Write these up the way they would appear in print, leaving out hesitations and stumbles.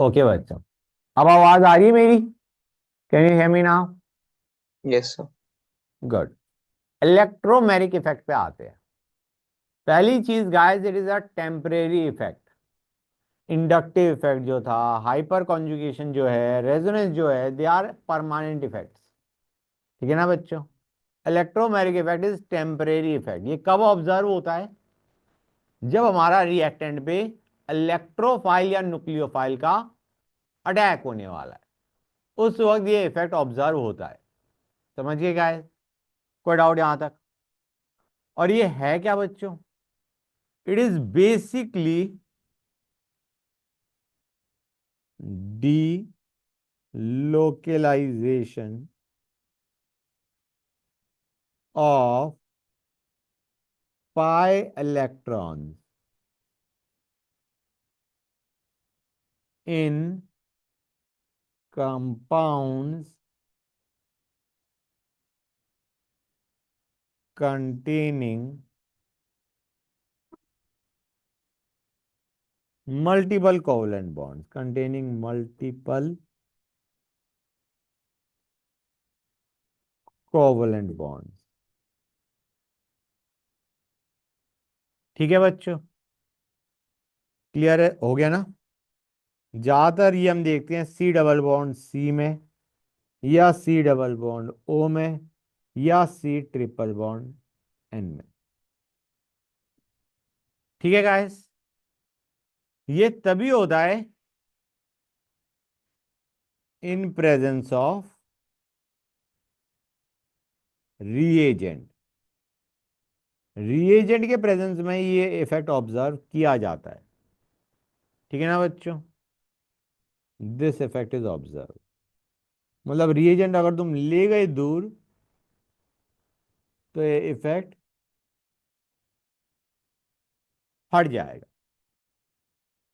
Okay बच्चों, अब आवाज आ रही है मेरी? Can you hear me now? Yes sir. Good. Electromagnetic effect पे आते हैं। पहली चीज guys, it is a temporary effect. Inductive effect जो था, हाइपर कॉन्जुगेशन जो है, रेजोनेंस जो है, दे आर परमानेंट इफेक्ट्स। ठीक है ना बच्चों? Electromagnetic effect is temporary effect. ये कब ऑब्जर्व होता है? जब हमारा रिएक्टेंट पे इलेक्ट्रोफाइल या न्यूक्लियोफाइल का अटैक होने वाला है, उस वक्त ये इफेक्ट ऑब्जर्व होता है। समझिए गाइस, कोई डाउट यहां तक? और ये है क्या बच्चों? It is basically D localisation of pi electrons in compounds containing multiple covalent bonds, containing multiple covalent bonds। ठीक है बच्चों, क्लियर है? हो गया ना? ज्यादातर ये हम देखते हैं सी डबल बॉन्ड सी में, या सी डबल बॉन्ड ओ में, या सी ट्रिपल बॉन्ड एन में। ठीक है गाइस, ये तभी होता है in presence of reagent. Reagent के प्रेजेंस में ये इफेक्ट ऑब्जर्व किया जाता है। ठीक है ना बच्चों? दिस इफेक्ट इज ऑब्जर्व, मतलब रिएजेंट अगर तुम ले गए दूर तो ये इफेक्ट हट जाएगा।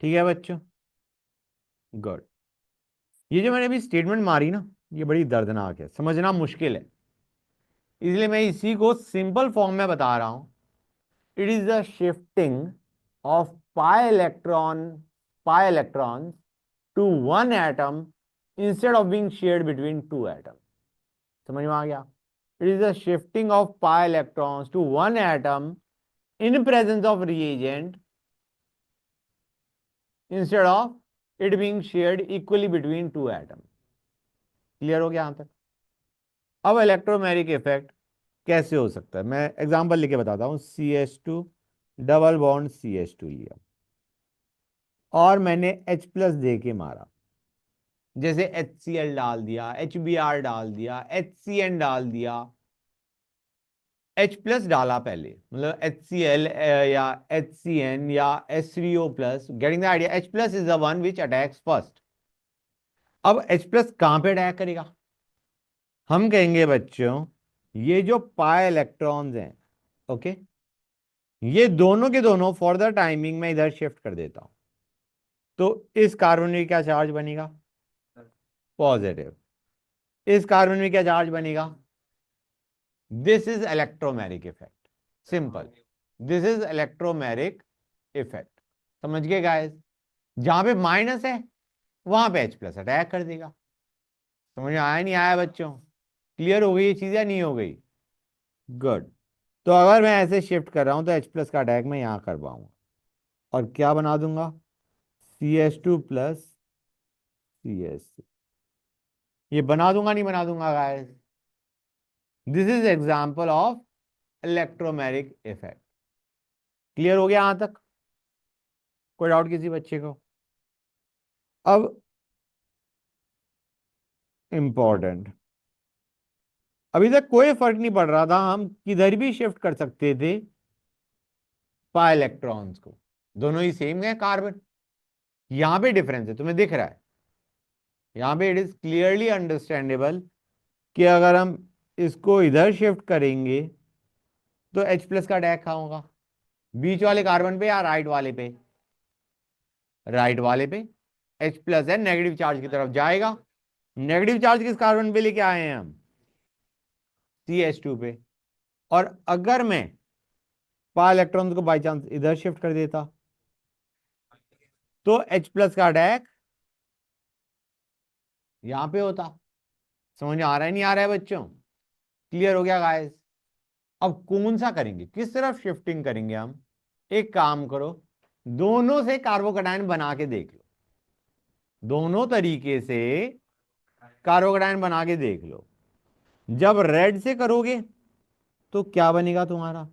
ठीक है बच्चों? गुड। ये जो मैंने अभी स्टेटमेंट मारी ना, ये बड़ी दर्दनाक है, समझना मुश्किल है, इसलिए मैं इसी को सिंपल फॉर्म में बता रहा हूं। It is the shifting of pi electron to one atom instead of being shared between two atom. समझ में आ गया? It is the shifting of pi electrons to one atom in presence of reagent instead of it being shared equally between two atoms। Clear हो गया यहां तक? अब electromagnetic effect कैसे हो सकता है, मैं एग्जांपल लेके बताता हूं। CH2 डबल बॉन्ड CH2 लिया और मैंने H प्लस दे के मारा, जैसे HCl डाल दिया, HBr डाल दिया, HCN डाल दिया। H प्लस डाला पहले, मतलब HCl या HCN या H3O plus, getting the idea? H plus is the one which attacks first. अब H प्लस कहां पे अटैक करेगा? हम कहेंगे बच्चों, ये जो पाई इलेक्ट्रॉन्स हैं, ओके, ये दोनों के दोनों फॉर द टाइमिंग में इधर शिफ्ट कर देता हूं, तो इस कार्बन में क्या चार्ज बनेगा? पॉजिटिव। इस कार्बन में क्या चार्ज बनेगा? This is electromagnetic effect. Simple, this is electromagnetic effect. समझ गए गाइस? जहां पे माइनस है वहां पे H प्लस अटैक कर देगा। समझ में आया नहीं आया बच्चों? क्लियर हो गई ये चीज या नहीं हो गई? गुड। तो अगर मैं ऐसे शिफ्ट कर रहा हूं तो H प्लस का अटैक मैं यहां कर पाऊंगा और क्या बना दूंगा? CH2 plus CH। ये बना दूंगा नहीं बना दूंगा guys? This is example of electromagnetic effect. Clear हो गया यहां तक? कोई डाउट किसी बच्चे को? अब इंपॉर्टेंट, अभी तक कोई फर्क नहीं पड़ रहा था, हम किधर भी शिफ्ट कर सकते थे पाई इलेक्ट्रॉन्स को, दोनों ही सेम है कार्बन। यहां पे डिफरेंस है, तुम्हें दिख रहा है? यहां पे इट इज क्लियरली अंडरस्टैंडेबल कि अगर हम इसको इधर शिफ्ट करेंगे तो H प्लस का अटैक कहां होगा? बीच वाले कार्बन पे या राइट वाले पे? राइट वाले पे। H प्लस है, नेगेटिव चार्ज की तरफ जाएगा। नेगेटिव चार्ज किस कार्बन पे लेके आए हैं हम? CH2 पे। और अगर मैं पाई इलेक्ट्रॉन्स को बाई चांस इधर शिफ्ट कर देता तो H प्लस का अटैक यहां पे होता। समझ में आ रहा है नहीं आ रहा है बच्चों? क्लियर हो गया गाइस? अब कौन सा करेंगे, किस तरफ शिफ्टिंग करेंगे हम? एक काम करो, दोनों से कार्बोकैटायन बना के देख लो, दोनों तरीके से कार्बोकैटायन बना के देख लो। जब रेड से करोगे तो क्या बनेगा तुम्हारा?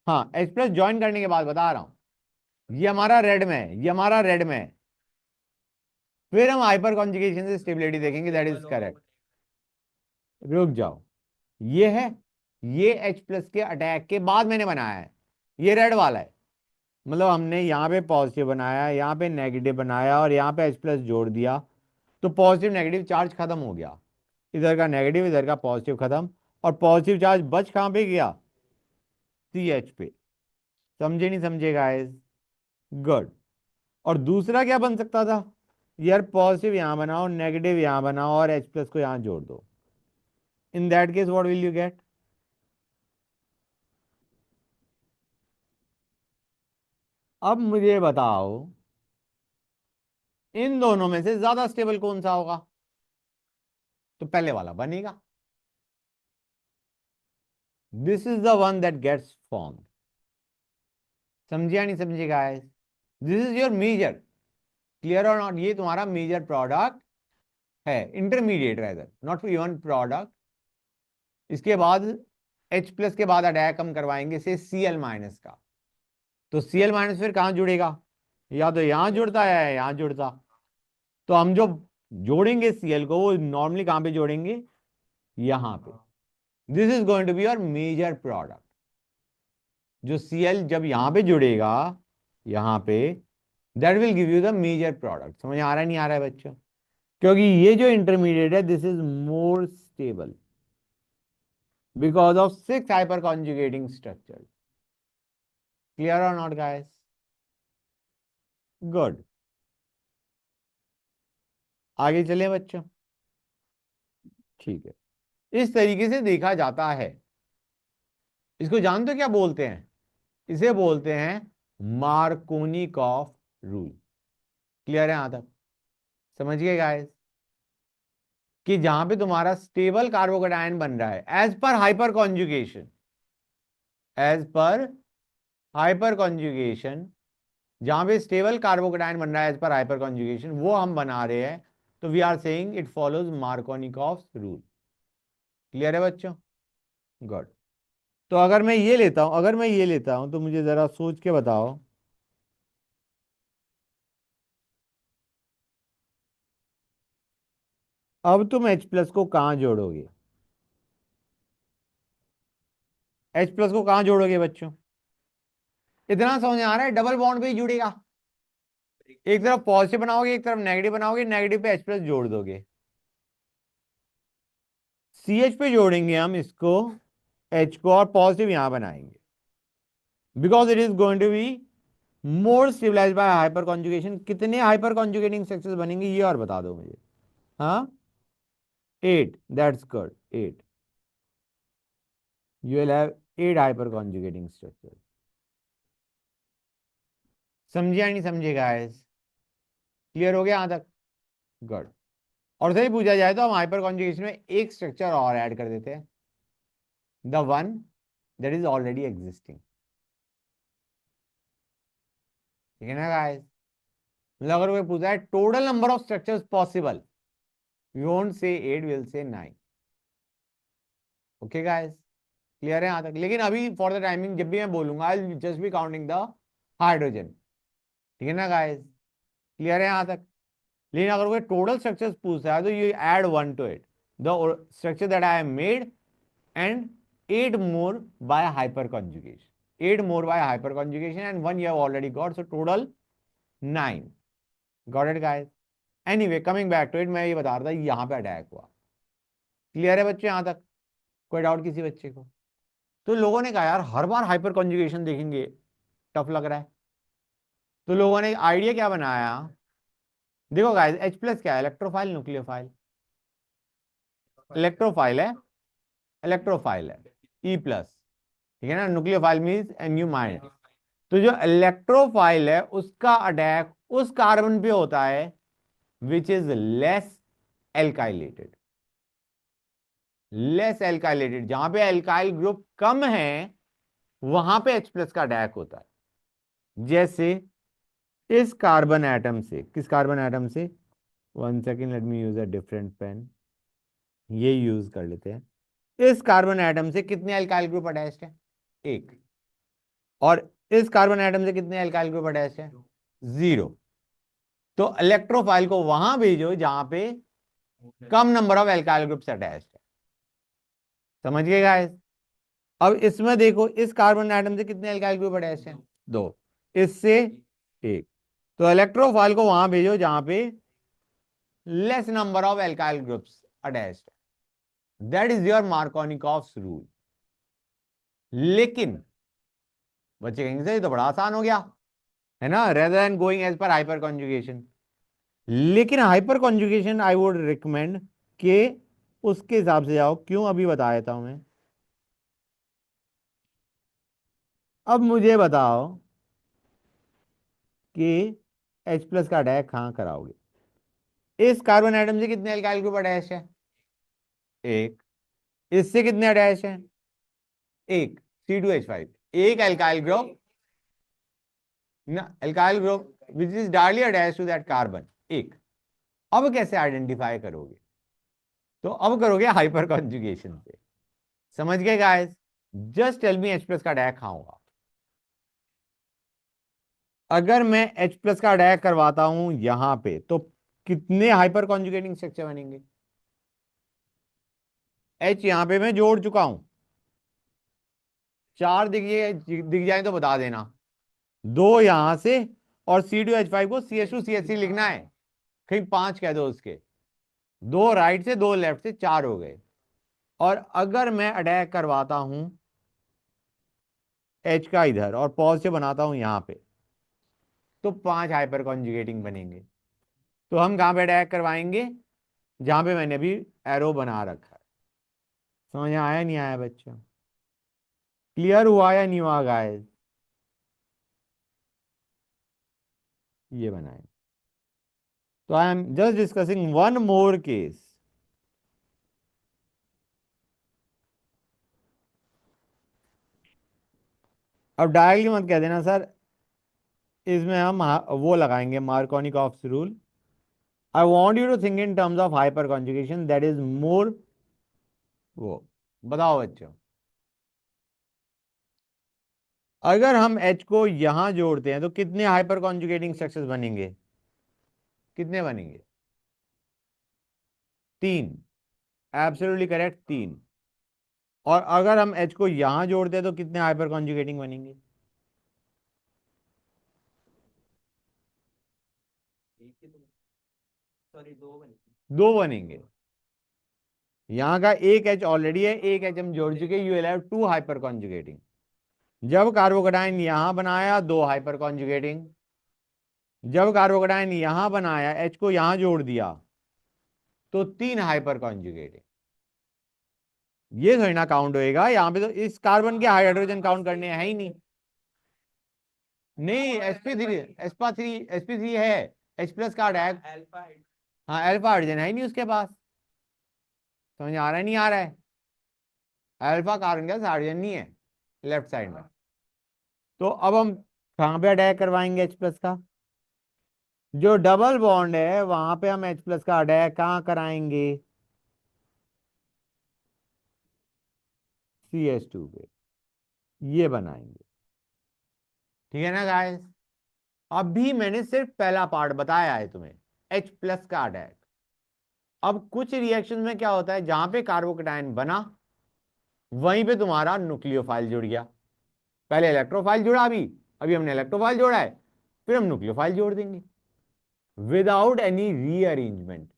हाँ, H प्लस ज्वाइन करने के बाद बता रहा हूं, ये हमारा रेड में है, ये हमारा रेड में है। फिर हम हाइपर कॉन्जुगेशन से स्टेबिलिटी देखेंगे, दैट इज करेक्ट। रुक जाओ, ये है, ये H प्लस के अटैक के बाद मैंने बनाया है, ये रेड वाला है। मतलब हमने यहाँ पे पॉजिटिव बनाया, यहाँ पे नेगेटिव बनाया और यहाँ पे H प्लस जोड़ दिया, तो पॉजिटिव नेगेटिव चार्ज खत्म हो गया। इधर का नेगेटिव, इधर का पॉजिटिव खत्म, और पॉजिटिव चार्ज बच कहाँ पे गया? CH पे। समझे नहीं समझे गाइस? गुड। और दूसरा क्या बन सकता था? यार पॉजिटिव यहां बनाओ, नेगेटिव यहां बनाओ और H प्लस को यहां जोड़ दो। In that case what will you get? अब मुझे बताओ, इन दोनों में से ज्यादा स्टेबल कौन सा होगा? तो पहले वाला बनेगा। This is the one that gets form. समझिया नहीं समझे guys? This is your major. Clear और नॉट? ये तुम्हारा मेजर प्रोडक्ट है, intermediate rather, not even product. इसके बाद H प्लस के बाद अटैक हम करवाएंगे से Cl माइनस का। तो Cl माइनस फिर कहां जुड़ेगा? या तो यहां जुड़ता है या यहां जुड़ता। तो हम जो जोड़ेंगे Cl को, वो नॉर्मली कहां पे जोड़ेंगे? यहां पे। This is going to be your major product. जो Cl जब यहां पे जुड़ेगा, यहां पे, that will give you the major product. समझ आ रहा है नहीं आ रहा है बच्चों? क्योंकि ये जो इंटरमीडिएट है, this is more stable because of 6 hyper conjugating structure. Clear और नॉट गाइस? गुड। आगे चले बच्चों। ठीक है, इस तरीके से देखा जाता है। इसको जानते हो क्या बोलते हैं? इसे बोलते हैं मार्कोनिकॉफ रूल। क्लियर है यहां तक? समझ गए गाइस? कि जहां पे तुम्हारा स्टेबल कार्बोकेटायन बन रहा है as per hyper conjugation, as per hyper conjugation, जहां पे स्टेबल कार्बोकेटायन बन रहा है एज पर हाइपर कॉन्जुगेशन, वो हम बना रहे हैं, तो we are saying it follows Markovnikov rule. Clear है बच्चों? गुड। तो अगर मैं ये लेता हूं, अगर मैं ये लेता हूं, तो मुझे जरा सोच के बताओ, अब तुम H प्लस को कहां जोड़ोगे? H प्लस को कहां जोड़ोगे बच्चों? इतना समझ आ रहा है? डबल बॉन्ड पे ही जुड़ेगा। एक तरफ पॉजिटिव बनाओगे, एक तरफ नेगेटिव बनाओगे, नेगेटिव पे H प्लस जोड़ दोगे। CH पे जोड़ेंगे हम इसको, H को, और पॉजिटिव यहां बनाएंगे, because it is going to be more stabilize by hyper conjugation. कितने हाइपर कॉन्जुगेटिंग स्ट्रक्चर्स बनेंगे ये और बता दो मुझे। हाँ, 8। That's good, 8। You will have 8 hyper conjugating structure. समझे या नहीं समझे गाइस? क्लियर हो गया यहां तक? गुड। और सही पूछा जाए तो हम हाइपर कॉन्जुगेशन में एक स्ट्रक्चर और ऐड कर देते हैं, the one that is already existing. ठीक है ना गाइस? मतलब अगर कोई पूछा है total number of structures possible, we won't say 8, will say 9। Okay guys? Clear है यहां तक? लेकिन अभी फॉर द टाइमिंग जब भी मैं बोलूंगा, I just be counting the hydrogen. ठीक है ना गाइस? क्लियर है यहां तक? लेकिन अगर कोई टोटल स्ट्रक्चर्स पूछता है, तो you add 1 to it, the structure that I have made, and 8 more by hyperconjugation. 8 more by hyperconjugation and 1 you have already got, so total 9. Got it guys? Anyway, coming back to it, मैं ये बता रहा था यहां पे attack हुआ। Clear है बच्चे यहां तक? कोई डाउट किसी बच्चे को? तो लोगों ने कहा यार हर बार हाइपर कॉन्जुगेशन देखेंगे, टफ लग रहा है। तो लोगों ने आइडिया क्या बनाया? देखो गाइस, H प्लस क्या है? Electrophile, nucleophile? इलेक्ट्रोफाइल है, इलेक्ट्रोफाइल है। E प्लस, ठीक है ना? Nucleophile means NU minus. तो जो इलेक्ट्रोफाइल है उसका अटैक उस कार्बन पे होता है विच इज लेस एल्काइलेटेड। लेस एल्काइलेटेड, जहां पे एल्काइल ग्रुप कम है वहां पे H प्लस का अटैक होता है। जैसे इस कार्बन एटम से, किस कार्बन एटम से, 1 second, let me use a different pen, ये यूज कर लेते हैं। इस कार्बन एटम से कितने अल्काइल ग्रुप अटैच्ड है? एक। और इस कार्बन एटम से कितने अल्काइल ग्रुप अटैच्ड है? 0। तो इलेक्ट्रोफाइल को वहां भेजो जहां पे कम number of alkyl groups attached है। समझ गए गाइस? अब इसमें देखो, इस कार्बन एटम से कितने अल्काइल ग्रुप अटैच्ड हैं? 2। इससे 1। तो इलेक्ट्रोफाइल को वहां भेजो जहां पे less number of alkyl groups attached है। That is your Markovnikov's rule. लेकिन बच्चे कहेंगे सर ये तो बड़ा आसान हो गया, है ना, rather than going as per hyper conjugation. लेकिन hyper conjugation I would recommend कि उसके हिसाब से जाओ। क्यों, अभी बता देता हूं मैं। अब मुझे बताओ कि H प्लस का अटैक कहां कराओगे? इस कार्बन एटम से कितने अल्काइल ग्रुप अटैच है? एक। इससे कितने अटैच है? एक। C2H5, एक अल्काइल ग्रुप, ना alkyl group which is directly attach to that carbon, एक। अब कैसे आइडेंटिफाई करोगे? तो अब करोगे हाइपर कॉन्जुगेशन से। समझ गए guys? Just tell me H plus का अटैक कहां होगा? अगर मैं H प्लस का अटैक करवाता हूं यहां पे तो कितने हाइपर कॉन्जुगेटिंग स्ट्रक्चर बनेंगे? H यहां पे मैं जोड़ चुका हूं, 4 दिख जाए तो बता देना। 2 यहां से, और C2H5 को CH2CH3 लिखना है, कहीं 5 कह दो उसके। 2 राइट से, 2 लेफ्ट से, 4 हो गए। और अगर मैं अटैक करवाता हूं H का इधर और पॉजिटिव बनाता हूं यहां पे, तो 5 हाइपर कॉन्जुगेटिंग बनेंगे। तो हम कहां पे अटैक करवाएंगे? जहां पे मैंने अभी एरो बना रखा है। समझ में आया नहीं आया बच्चों? क्लियर हुआ या नहीं हुआ गाइस? ये बनाए। तो I am just discussing one more case. अब डायरेक्टली मत कह देना सर, इसमें हम वो लगाएंगे Markovnikov's rule. I want you to think in terms of hyper conjugation, that is more. वो बताओ बच्चों, अगर हम H को यहां जोड़ते हैं तो कितने हाइपर कॉन्जुगेटिंग स्ट्रक्चर्स बनेंगे? कितने बनेंगे? 3। Absolutely correct, 3। और अगर हम H को यहां जोड़ते हैं तो कितने हाइपर कॉन्जुगेटिंग बनेंगे? 2 बनेंगे। यहां का एक H ऑलरेडी है, एक H हम जोड़ चुके, you will have 2 hyper conjugating. जब कार्बोकेटाइन यहां बनाया, 2 हाइपर कॉन्जुगेटिंग। जब कार्बोकेटाइन यहां बनाया, H को यहां जोड़ दिया, तो 3 हाइपर कॉन्जुगेटिंग। ये थोड़ी ना काउंट होएगा, यहां पे तो इस कार्बन के हाइड्रोजन काउंट करने हैं ही नहीं। नहीं, sp3, sp3 है, H प्लस का अटैक। हाँ, अल्फा हाइड्रोजन है ही नहीं उसके पास। समझ आ रहा है नहीं आ रहा है? अल्फा कार्बन का हाइड्रोजन नहीं है लेफ्ट साइड में। तो अब हम कहां पे अटैक करवाएंगे H प्लस का? जो डबल बॉन्ड है वहां पे हम H प्लस का अटैक कहां कराएंगे? CH2 पे, ये बनाएंगे। ठीक है ना गाइस? अभी मैंने सिर्फ पहला पार्ट बताया है तुम्हें, H प्लस का अटैक। अब कुछ रिएक्शन में क्या होता है, जहां पे कार्बोकेटाइन बना वहीं पे तुम्हारा न्यूक्लियोफाइल जुड़ गया। पहले इलेक्ट्रोफाइल जुड़ा, अभी अभी हमने इलेक्ट्रोफाइल जोड़ा है, फिर हम न्यूक्लियोफाइल जोड़ देंगे विदाउट एनी रीअरेंजमेंट।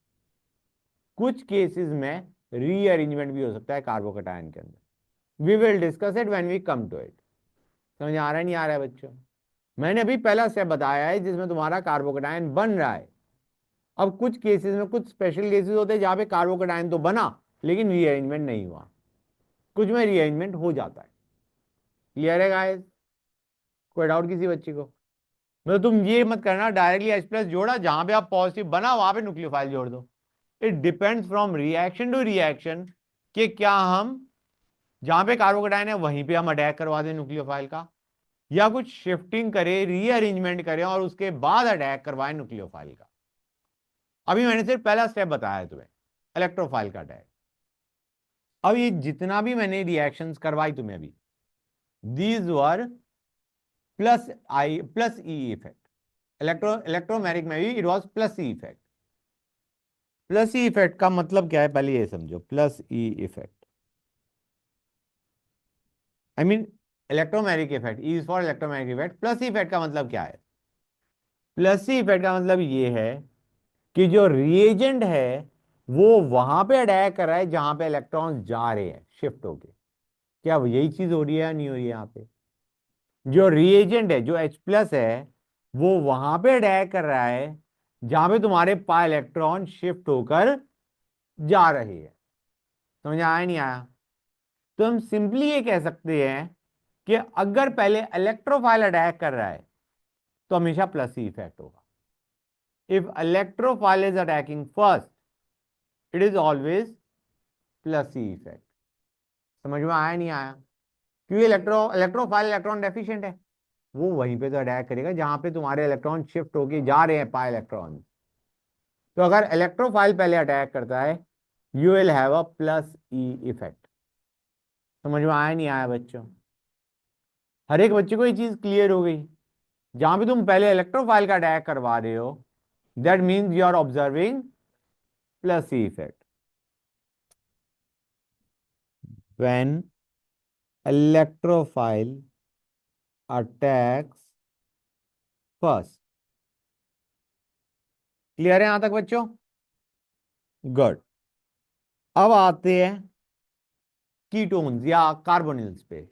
कुछ केसेस में रीअरेंजमेंट भी हो सकता है कार्बोकेटाइन के अंदर। We will discuss it when we come to it. समझ आ रहा है नहीं आ रहा है बच्चों? मैंने अभी पहला स्टेप बताया है जिसमें तुम्हारा कार्बोकेटाइन बन रहा है। अब कुछ केसेस में, कुछ स्पेशल केसेस होते हैं जहां पे कार्बोकेटाइन तो बना लेकिन रीअरेंजमेंट नहीं हुआ, कुछ में रीअरेंजमेंट हो जाता है। क्लियर है गाइस? कोई डाउट किसी बच्चे को? मतलब तुम ये मत करना डायरेक्टली H प्लस जोड़ा, जहां पे आप पॉजिटिव बना वहां पे न्यूक्लियोफाइल जोड़ दो। It depends from reaction to reaction कि क्या हम जहां पे कार्बोकेटाइन है वहीं पे हम अटैक करवा दें न्यूक्लियोफाइल का, या कुछ शिफ्टिंग करें, रीअरेंजमेंट करें और उसके बाद अटैक करवाएं न्यूक्लियोफाइल का। अभी मैंने सिर्फ पहला स्टेप बताया है तुम्हें, इलेक्ट्रोफाइल का अटैक। अब ये जितना भी मैंने रिएक्शंस करवाई तुम्हें अभी, these were plus I plus E effect. Electromagnetic में भी it was plus E effect. Plus E effect का मतलब क्या है पहले ये समझो। Plus E effect I mean electromagnetic effect, E is for electromagnetic effect. Plus E effect का मतलब क्या है? प्लस ई इफेक्ट का मतलब ये है कि जो रिएजेंट है वो वहां पे अटैक कर रहा है जहां पे इलेक्ट्रॉन जा रहे हैं शिफ्ट होके। क्या यही चीज हो रही है या नहीं हो रही है? यहाँ पे जो रिएजेंट है, जो H प्लस है, वो वहां पे अटैक कर रहा है जहां पे तुम्हारे पा इलेक्ट्रॉन शिफ्ट होकर जा रहे हैं। समझ आया नहीं आया? तो हम सिंपली ये कह सकते हैं कि अगर पहले इलेक्ट्रोफाइल अटैक कर रहा है तो हमेशा प्लस ही इफेक्ट होगा। If electrophile is attacking first, it is always plus he effect. समझ में आया नहीं आया? क्योंकि इलेक्ट्रोफाइल इलेक्ट्रॉन डेफिशिएंट है, वो वहीं पे तो अटैक करेगा जहां पे तुम्हारे इलेक्ट्रॉन शिफ्ट होके जा रहे हैं, पाई इलेक्ट्रॉन। तो अगर इलेक्ट्रोफाइल पहले अटैक करता है, you will have a plus E effect. समझ में आया नहीं आया बच्चों? हर एक बच्चे को ये चीज क्लियर हो गई? जहां पे तुम पहले इलेक्ट्रोफाइल का अटैक करवा रहे हो, that means you are observing plus E effect. When electrophile attacks first. Clear है यहां तक बच्चों? गुड। अब आते हैं कीटोन्स या कार्बोनिल्स पे।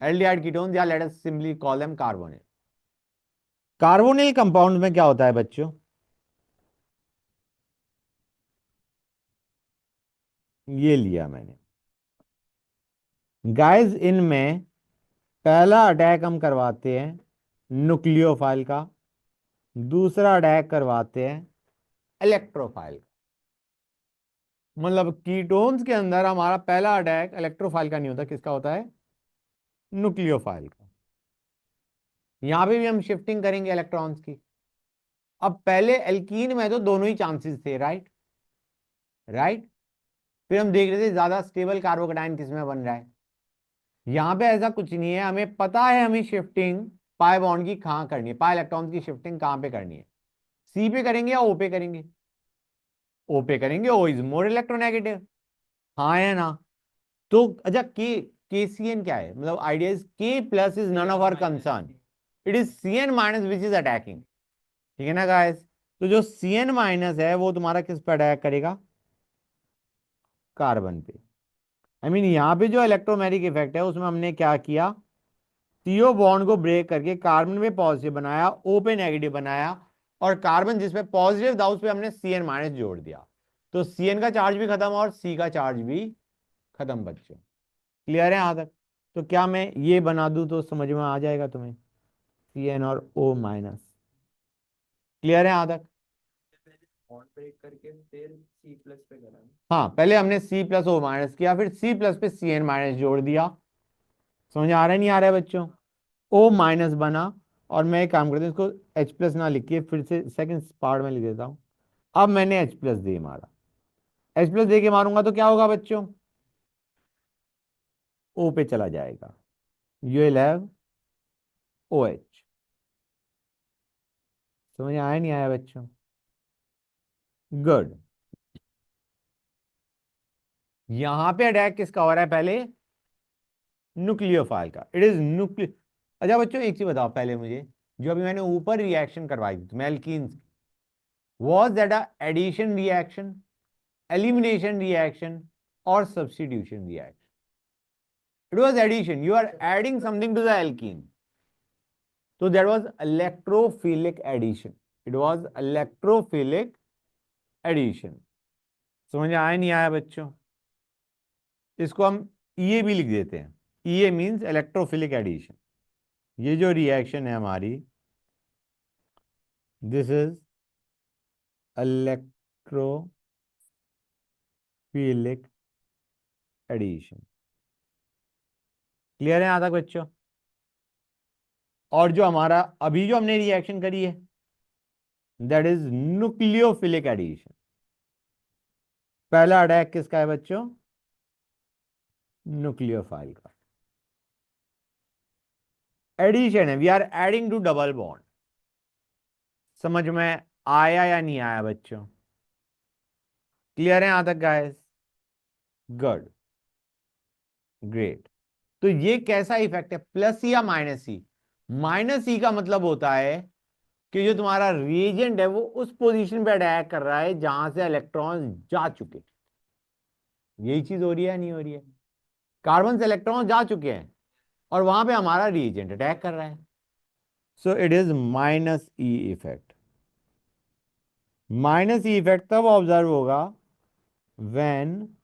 एल्डिहाइड कीटोन्स, या let us simply call them carbonyl. Carbonyl compound में क्या होता है बच्चों? ये लिया मैंने गाइस, इनमें पहला अटैक हम करवाते हैं न्यूक्लियोफाइल का, दूसरा अटैक करवाते हैं इलेक्ट्रोफाइल का। मतलब कीटोन्स के अंदर हमारा पहला अटैक इलेक्ट्रोफाइल का नहीं होता, किसका होता है? न्यूक्लियोफाइल का। यहां पे भी हम शिफ्टिंग करेंगे इलेक्ट्रॉन्स की। अब पहले एल्कीन में तो दोनों ही चांसेस थे, राइट? राइट। फिर हम देख रहे थे ज्यादा स्टेबल कार्बोकेटाइन किसमें बन रहा है। यहां पे ऐसा कुछ नहीं है, हमें पता है हमें शिफ्टिंग पाई बॉन्ड की कहां करनी है, पाई इलेक्ट्रॉन की शिफ्टिंग कहां पे करनी है। सी पे करेंगे या ओ पे करेंगे? ओ पे करेंगे, ओ इज मोर इलेक्ट्रोनेगेटिव। हाँ है ना? तो अच्छा, के सी एन क्या है? मतलब idea is K plus is none of our concern, it is C N minus which is attacking. ठीक है ना गाइस? तो जो सी एन माइनस है वो तुम्हारा किस पे अटैक करेगा? कार्बन पे। आई मीन यहाँ पे जो इलेक्ट्रोमैग्नेटिक इफेक्ट है उसमें हमने क्या किया, सीओ बॉन्ड को ब्रेक करके कार्बन पे पॉजिटिव बनाया, ओ पे नेगेटिव बनाया, और कार्बन जिस पे पॉजिटिव था उस पे हमने सी एन माइनस जोड़ दिया। तो सी एन का चार्ज भी खत्म और सी का चार्ज भी खत्म बच्चों। क्लियर है यहां तक? तो क्या मैं ये बना दूं तो समझ में आ जाएगा तुम्हें? सी एन और ओ माइनस। क्लियर है यहां तक? बॉन्ड ब्रेक करके फिर सी प्लस पे करा। हाँ, पहले हमने सी प्लस ओ माइनस किया, फिर सी प्लस पे सी एन माइनस जोड़ दिया। समझ आ रहा है नहीं आ रहा है बच्चों? ओ माइनस बना, और मैं एक काम करता हूँ, इसको H प्लस ना लिखिए, फिर से सेकंड पार्ट में लिख देता हूँ। अब मैंने H प्लस दे मारा, H प्लस दे के मारूंगा तो क्या होगा बच्चों? O पे चला जाएगा, यू विल हैव OH। समझ आया नहीं आया बच्चों? गुड। यहां पे अटैक किसका हो रहा है पहले? न्यूक्लियोफाइल का। It is nucleo. अच्छा बच्चों एक चीज बताओ पहले मुझे, जो अभी मैंने ऊपर रिएक्शन करवाई थी तुम्हें alkenes, was that a addition reaction, elimination reaction, और substitution reaction? It was addition. You are adding something to the alkene. So that was electrophilic addition. It was electrophilic addition. समझ आया नहीं आया बच्चों? इसको हम EA भी लिख देते हैं। EA means electrophilic addition. ये जो रिएक्शन है हमारी, this is electrophilic addition. Clear है यहां तक बच्चों? और जो हमारा अभी जो हमने रिएक्शन करी है, दैट इज न्यूक्लियोफिलिक एडिशन। पहला अटैक किसका है बच्चों? न्यूक्लियोफाइल का। एडिशन है, we are adding to double bond. समझ में आया या नहीं आया बच्चों? क्लियर है यहां तक गाइस? Good, great. तो ये कैसा इफेक्ट है, प्लस ई या माइनस ई? माइनस ई का मतलब होता है कि जो तुम्हारा रिएजेंट है वो उस पोजीशन पे अटैक कर रहा है जहां से इलेक्ट्रॉन जा चुके। यही चीज हो रही है नहीं हो रही है? कार्बन से इलेक्ट्रॉन जा चुके हैं और वहां पे हमारा रिएजेंट अटैक कर रहा है। So it is minus E effect. Minus E effect तब ऑब्जर्व होगा व्हेन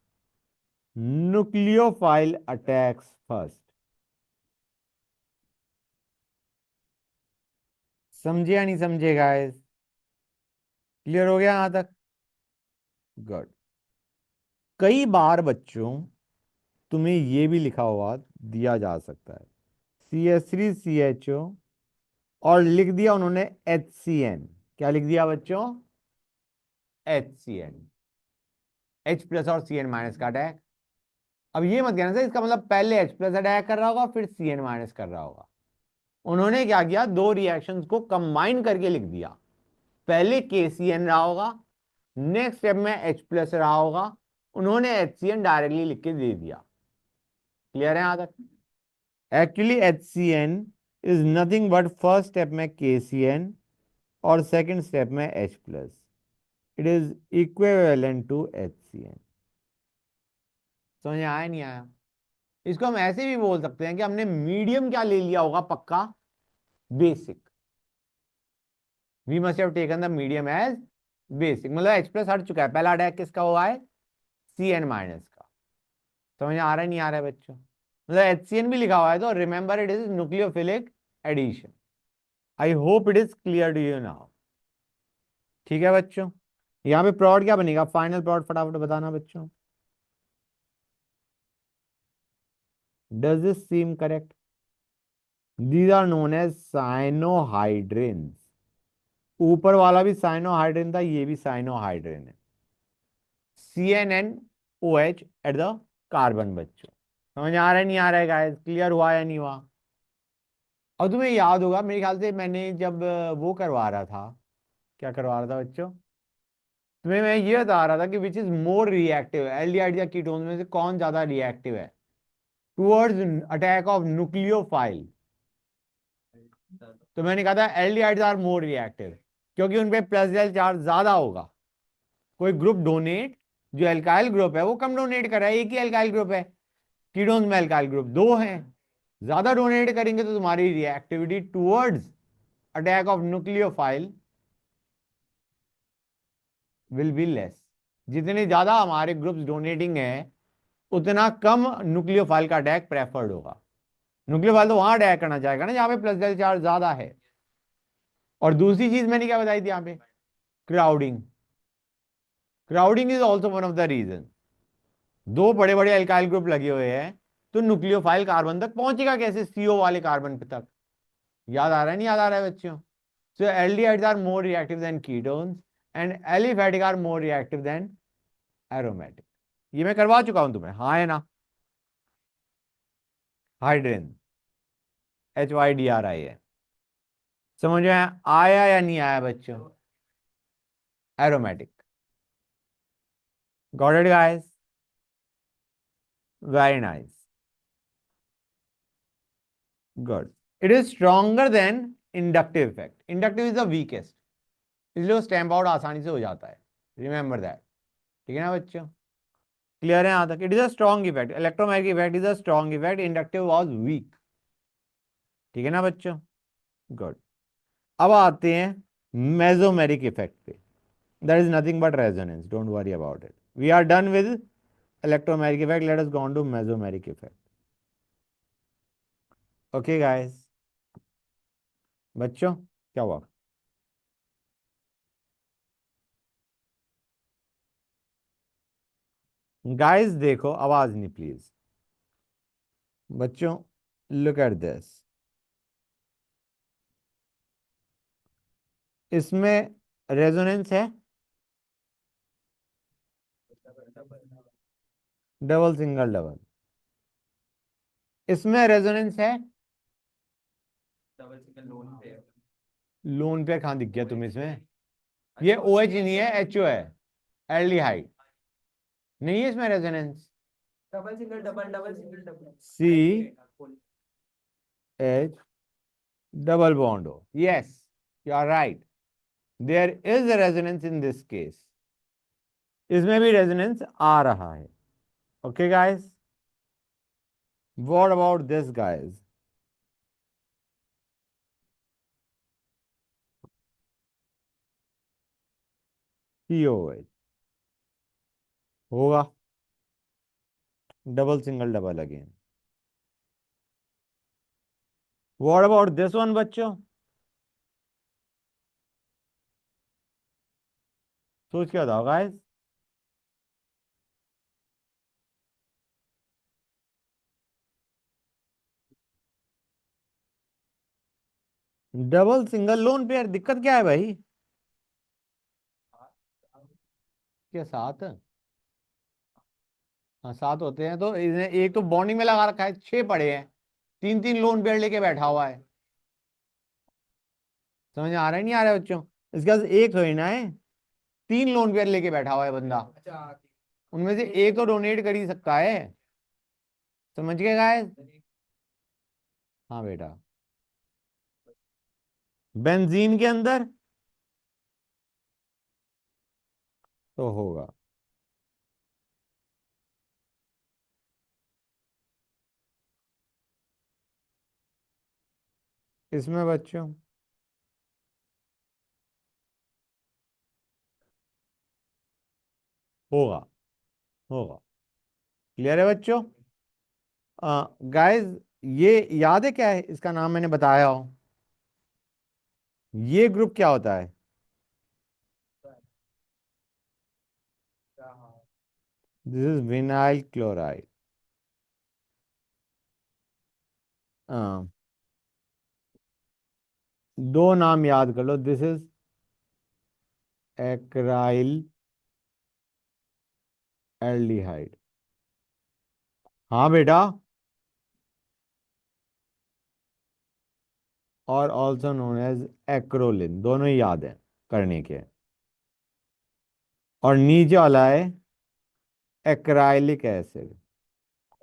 न्यूक्लियोफाइल अटैक्स फर्स्ट। समझे या नहीं समझे गाइस? क्लियर हो गया यहां तक? गुड। कई बार बच्चों तुम्हें ये भी लिखा हुआ दिया जा सकता है CH3CHO और लिख दिया उन्होंने HCN। क्या लिख दिया बच्चों? HCN, H प्लस और CN माइनस का अटैक। अब ये मत कहना इसका मतलब पहले H प्लस अटैक कर रहा होगा फिर CN माइनस कर रहा होगा। उन्होंने क्या किया, दो रिएक्शंस को कंबाइन करके लिख दिया। पहले KCN रहा होगा, नेक्स्ट स्टेप में H प्लस रहा होगा, उन्होंने HCN डायरेक्टली लिख के दे दिया। क्लियर है यहां तक? Actually HCN is nothing but first step में KCN और सेकंड स्टेप में H plus. It is equivalent to HCN। समझ आया नहीं आया? इसको हम ऐसे भी बोल सकते हैं कि हमने मीडियम क्या ले लिया होगा पक्का, basic. We must have taken the medium as basic. मतलब H प्लस हट चुका है, पहला अटैक किसका हुआ है? CN माइनस का। समझ आ रहा है नहीं आ रहा है बच्चों? मतलब HCN भी लिखा हुआ है तो remember it is nucleophilic addition. I hope it is clear to you now. ठीक है बच्चों? यहां पे प्लॉट क्या बनेगा, फाइनल प्लॉट फटाफट बताना बच्चों। Does this seem correct? These are known as cyanohydrin. ऊपर वाला भी साइनोहाइड्रिन था, ये भी साइनोहाइड्रिन है। CnNOH एट द कार्बन बच्चों। समझ आ रहा है नहीं आ रहा है गाइस? क्लियर हुआ या नहीं हुआ? और तुम्हें याद होगा मेरे ख्याल से मैंने जब वो करवा रहा था, क्या करवा रहा था बच्चों, तुम्हें मैं ये बता रहा था कि which is more reactive, aldehyde या कीटोन में से कौन ज्यादा रिएक्टिव है टुवर्ड्स अटैक ऑफ न्यूक्लियोफाइल? तो मैंने कहा था एल्डिहाइड्स आर मोर रिएक्टिव क्योंकि उनपे प्लस एल चार्ज ज्यादा होगा। कोई ग्रुप डोनेट, जो एल्काइल ग्रुप है वो कम डोनेट कर रहा है, एक ही एल्काइल ग्रुप है। कीटोन में एल्काइल ग्रुप दो हैं, ज्यादा डोनेट करेंगे तो तुम्हारी reactivity towards attack of nucleophile will be less. जितने ज्यादा हमारे ग्रुप्स डोनेटिंग है उतना कम न्यूक्लियोफाइल का अटैक प्रेफर्ड होगा। न्यूक्लियोफाइल तो वहां अटैक करना चाहेगा ना जहां पे प्लस डेल चार्ज ज्यादा है। और दूसरी चीज मैंने क्या बताई थी यहां पे, crowding. Crowding is also one of the reason. दो बड़े बड़े एल्काइल ग्रुप लगे हुए हैं तो न्यूक्लियोफाइल कार्बन तक पहुंचेगा कैसे, CO वाले कार्बन पे तक? याद आ रहा है नहीं याद आ रहा है बच्चों? So aldehydes are more reactive than ketones and aliphatic are more reactive than aromatic. ये मैं करवा चुका हूं तुम्हें, हाँ है ना? हाइड्रेन, HYDRIN। समझ में आया या नहीं आया बच्चों? Aromatic. Got it guys? Very nice, good. It is stronger than inductive effect. Inductive is the weakest, इसलिए स्टैम्प आउट आसानी से हो जाता है। Remember that. ठीक है ना बच्चों? क्लियर है यहां तक? It is a strong effect, electromeric effect is a strong effect, inductive was weak. ठीक है ना बच्चों? गुड। अब आते हैं मेसोमेरिक इफेक्ट पे। That is nothing but resonance, don't worry about it. We are done with electromeric effect. Let us go on to mesomeric effect. Okay guys, बच्चों क्या हुआ? गाइस देखो, आवाज नहीं प्लीज। बच्चों लुक एट दिस, इसमें resonance है, डबल सिंगल डबल। इसमें रेजोनेंस है, डबल सिंगल लोन पे लोन पेयर कहाँ दिख गया तुम्हें इसमें? ये ओ एच नहीं है, एच ओ है, एल्डिहाइड नहीं है इसमें resonance. Double single double double single double C H double bond हो, yes you are right, there is resonance in this case. इसमें भी रेजोनेंस आ रहा है। Okay guys, what about this guys? COH होगा, double single double again. What about this one बच्चों? सोच क्या बताओ guys? Double single lone pair, दिक्कत क्या है भाई? क्या सात? हाँ सात होते हैं, तो इसने एक तो बॉन्डिंग में लगा रखा है, छह पड़े हैं, तीन तीन लोन पेयर लेके बैठा हुआ है। समझ आ रहा है नहीं आ रहा है बच्चों? इसके पास एक थोड़ी ना है, तीन लोन पेयर लेके बैठा हुआ है बंदा, अच्छा उनमें से एक तो डोनेट कर ही सकता है। समझ गए गाइस? हाँ बेटा, बेंजीन के अंदर तो होगा। इसमें बच्चों होगा, होगा। क्लियर है बच्चों? गाइस ये याद है क्या है इसका नाम, मैंने बताया हो, ये ग्रुप क्या होता है? This is vinyl chloride. दो नाम याद कर लो, दिस इज एक्राइल एल्डिहाइड। हाँ बेटा, और ऑल्सो नोन एज एक्रोलिन, दोनों ही याद है करने के। और नीचे वाला है एक्राइलिक एसिड,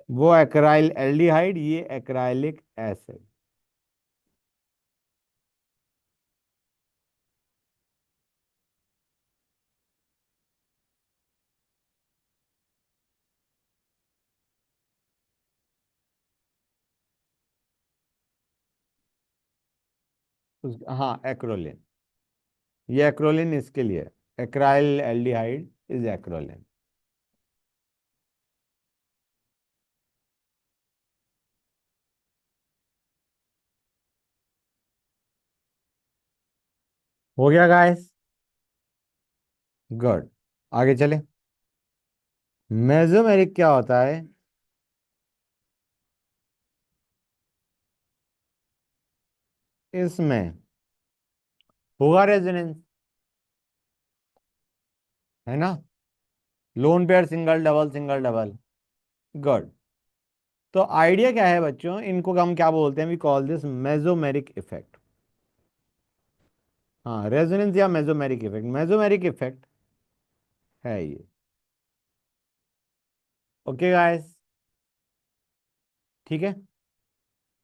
वो एक्राइल एल्डिहाइड, ये एक्राइलिक एसिड। हाँ एक्रोलिन, ये एक्रोलिन इसके लिए, एक्राइल एल्डिहाइड इज एक्रोलिन। हो गया गाइस? गुड, आगे चले। मेसोमेरिक क्या होता है? इसमें होगा रेजोनेंस, है ना? Lone pair single double single double. Good. तो आइडिया क्या है बच्चों, इनको हम क्या बोलते हैं? We call this mesomeric effect. हाँ रेजोनेंस या मेसोमेरिक इफेक्ट, मेसोमेरिक इफेक्ट है ये। ओके गाइस, ठीक है,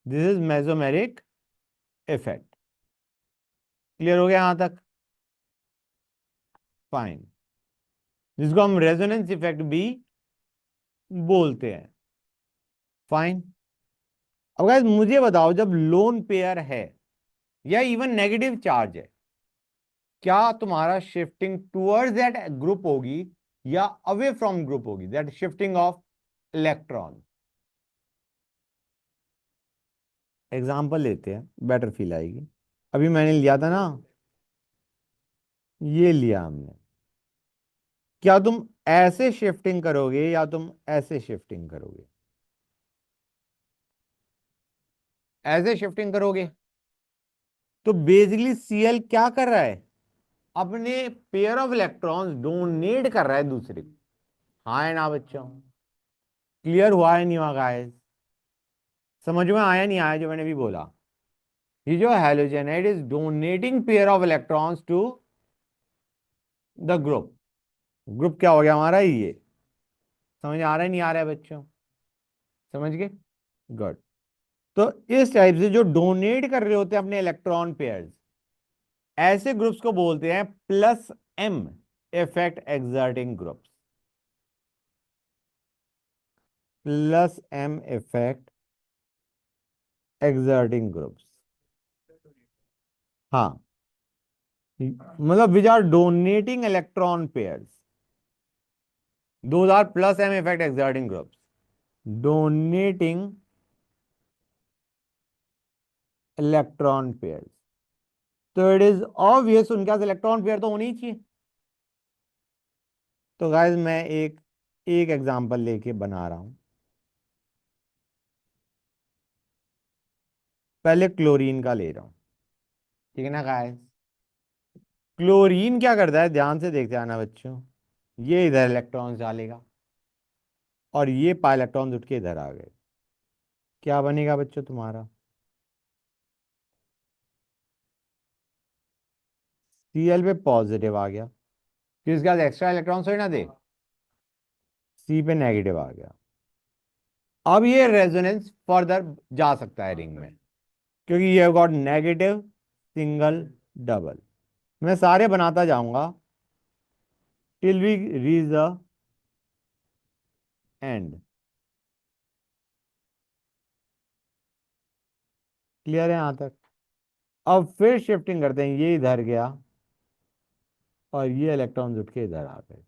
this is mesomeric effect. Clear हो गया यहां तक? फाइन, जिसको हम रेजोनेंस इफेक्ट भी बोलते हैं। फाइन। अब गाइस मुझे बताओ, जब लोन पेयर है या इवन नेगेटिव चार्ज है, क्या तुम्हारा शिफ्टिंग टुवर्ड्स दैट ग्रुप होगी या अवे फ्रॉम ग्रुप होगी, that shifting of electron? Example लेते हैं, बेटर फील आएगी। अभी मैंने लिया था ना, ये लिया हमने। क्या तुम ऐसे शिफ्टिंग करोगे या तुम ऐसे शिफ्टिंग करोगे? ऐसे शिफ्टिंग करोगे तो बेसिकली सीएल क्या कर रहा है, अपने पेयर ऑफ इलेक्ट्रॉन्स डोनेट कर रहा है दूसरे को। हाँ है ना बच्चों? क्लियर हुआ है नहीं हुआ गाइस? समझ में आया नहीं आया जो मैंने भी बोला? ये जो हैलोजन है, it is donating pair of electrons to the group. Group क्या हो गया हमारा ये? समझ आ रहा है नहीं आ रहा है बच्चों? समझ गए? गुड। तो इस टाइप से जो डोनेट कर रहे होते हैं अपने इलेक्ट्रॉन पेयर्स, ऐसे ग्रुप्स को बोलते हैं plus M effect exerting groups. Plus M effect exerting groups. हाँ, मतलब which are donating electron pairs, those are plus M effect exerting groups. Donating electron pairs, तो इट इज ऑब्वियस उनके पास electron pair तो होनी ही चाहिए। तो गाइस मैं एक एक एग्जांपल लेके बना रहा हूं। पहले क्लोरीन का ले रहा हूं, ठीक है ना गाइस? क्लोरीन क्या करता है, ध्यान से देखते आना बच्चों। ये इधर इलेक्ट्रॉन्स डालेगा और ये पा इलेक्ट्रॉन्स उठ के इधर आ गए। क्या बनेगा बच्चों तुम्हारा? सीएल पे पॉजिटिव आ गया, फिर इसके बाद एक्स्ट्रा इलेक्ट्रॉन्स थोड़ी ना दे, सी पे नेगेटिव आ गया। अब ये रेजोनेंस फर्दर जा सकता है रिंग में, क्योंकि ये गॉट नेगेटिव, सिंगल, डबल। मैं सारे बनाता जाऊंगा till we reach the end. Clear है यहां तक? अब फिर शिफ्टिंग करते हैं, ये इधर गया और ये इलेक्ट्रॉन उठ के इधर आ गए।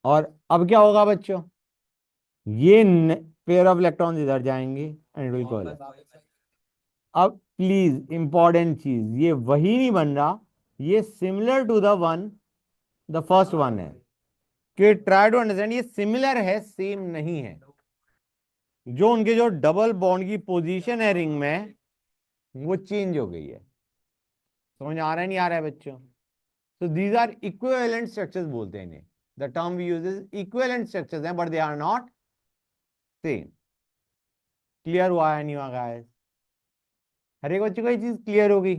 और अब क्या होगा बच्चों, ये पेयर ऑफ इलेक्ट्रॉन्स इधर जाएंगे एंड विल कोलैप्स। अब प्लीज इंपॉर्टेंट चीज, ये वही नहीं बन रहा, ये similar to the one, the first one है। कि ट्राई टू अंडरस्टैंड, ये सिमिलर है, सेम नहीं है। जो उनके जो डबल बॉन्ड की पोजीशन है रिंग में, वो चेंज हो गई है। समझ आ रहा है नहीं आ रहा है बच्चों? तो दीज आर इक्विवेलेंट स्ट्रक्चर्स बोलते हैं इन्हें। The term we use is equivalent structures हैं, but they are not same. Clear हुआ है नहीं हुआ गाइस? हर एक बच्चे को ये चीज क्लियर होगी?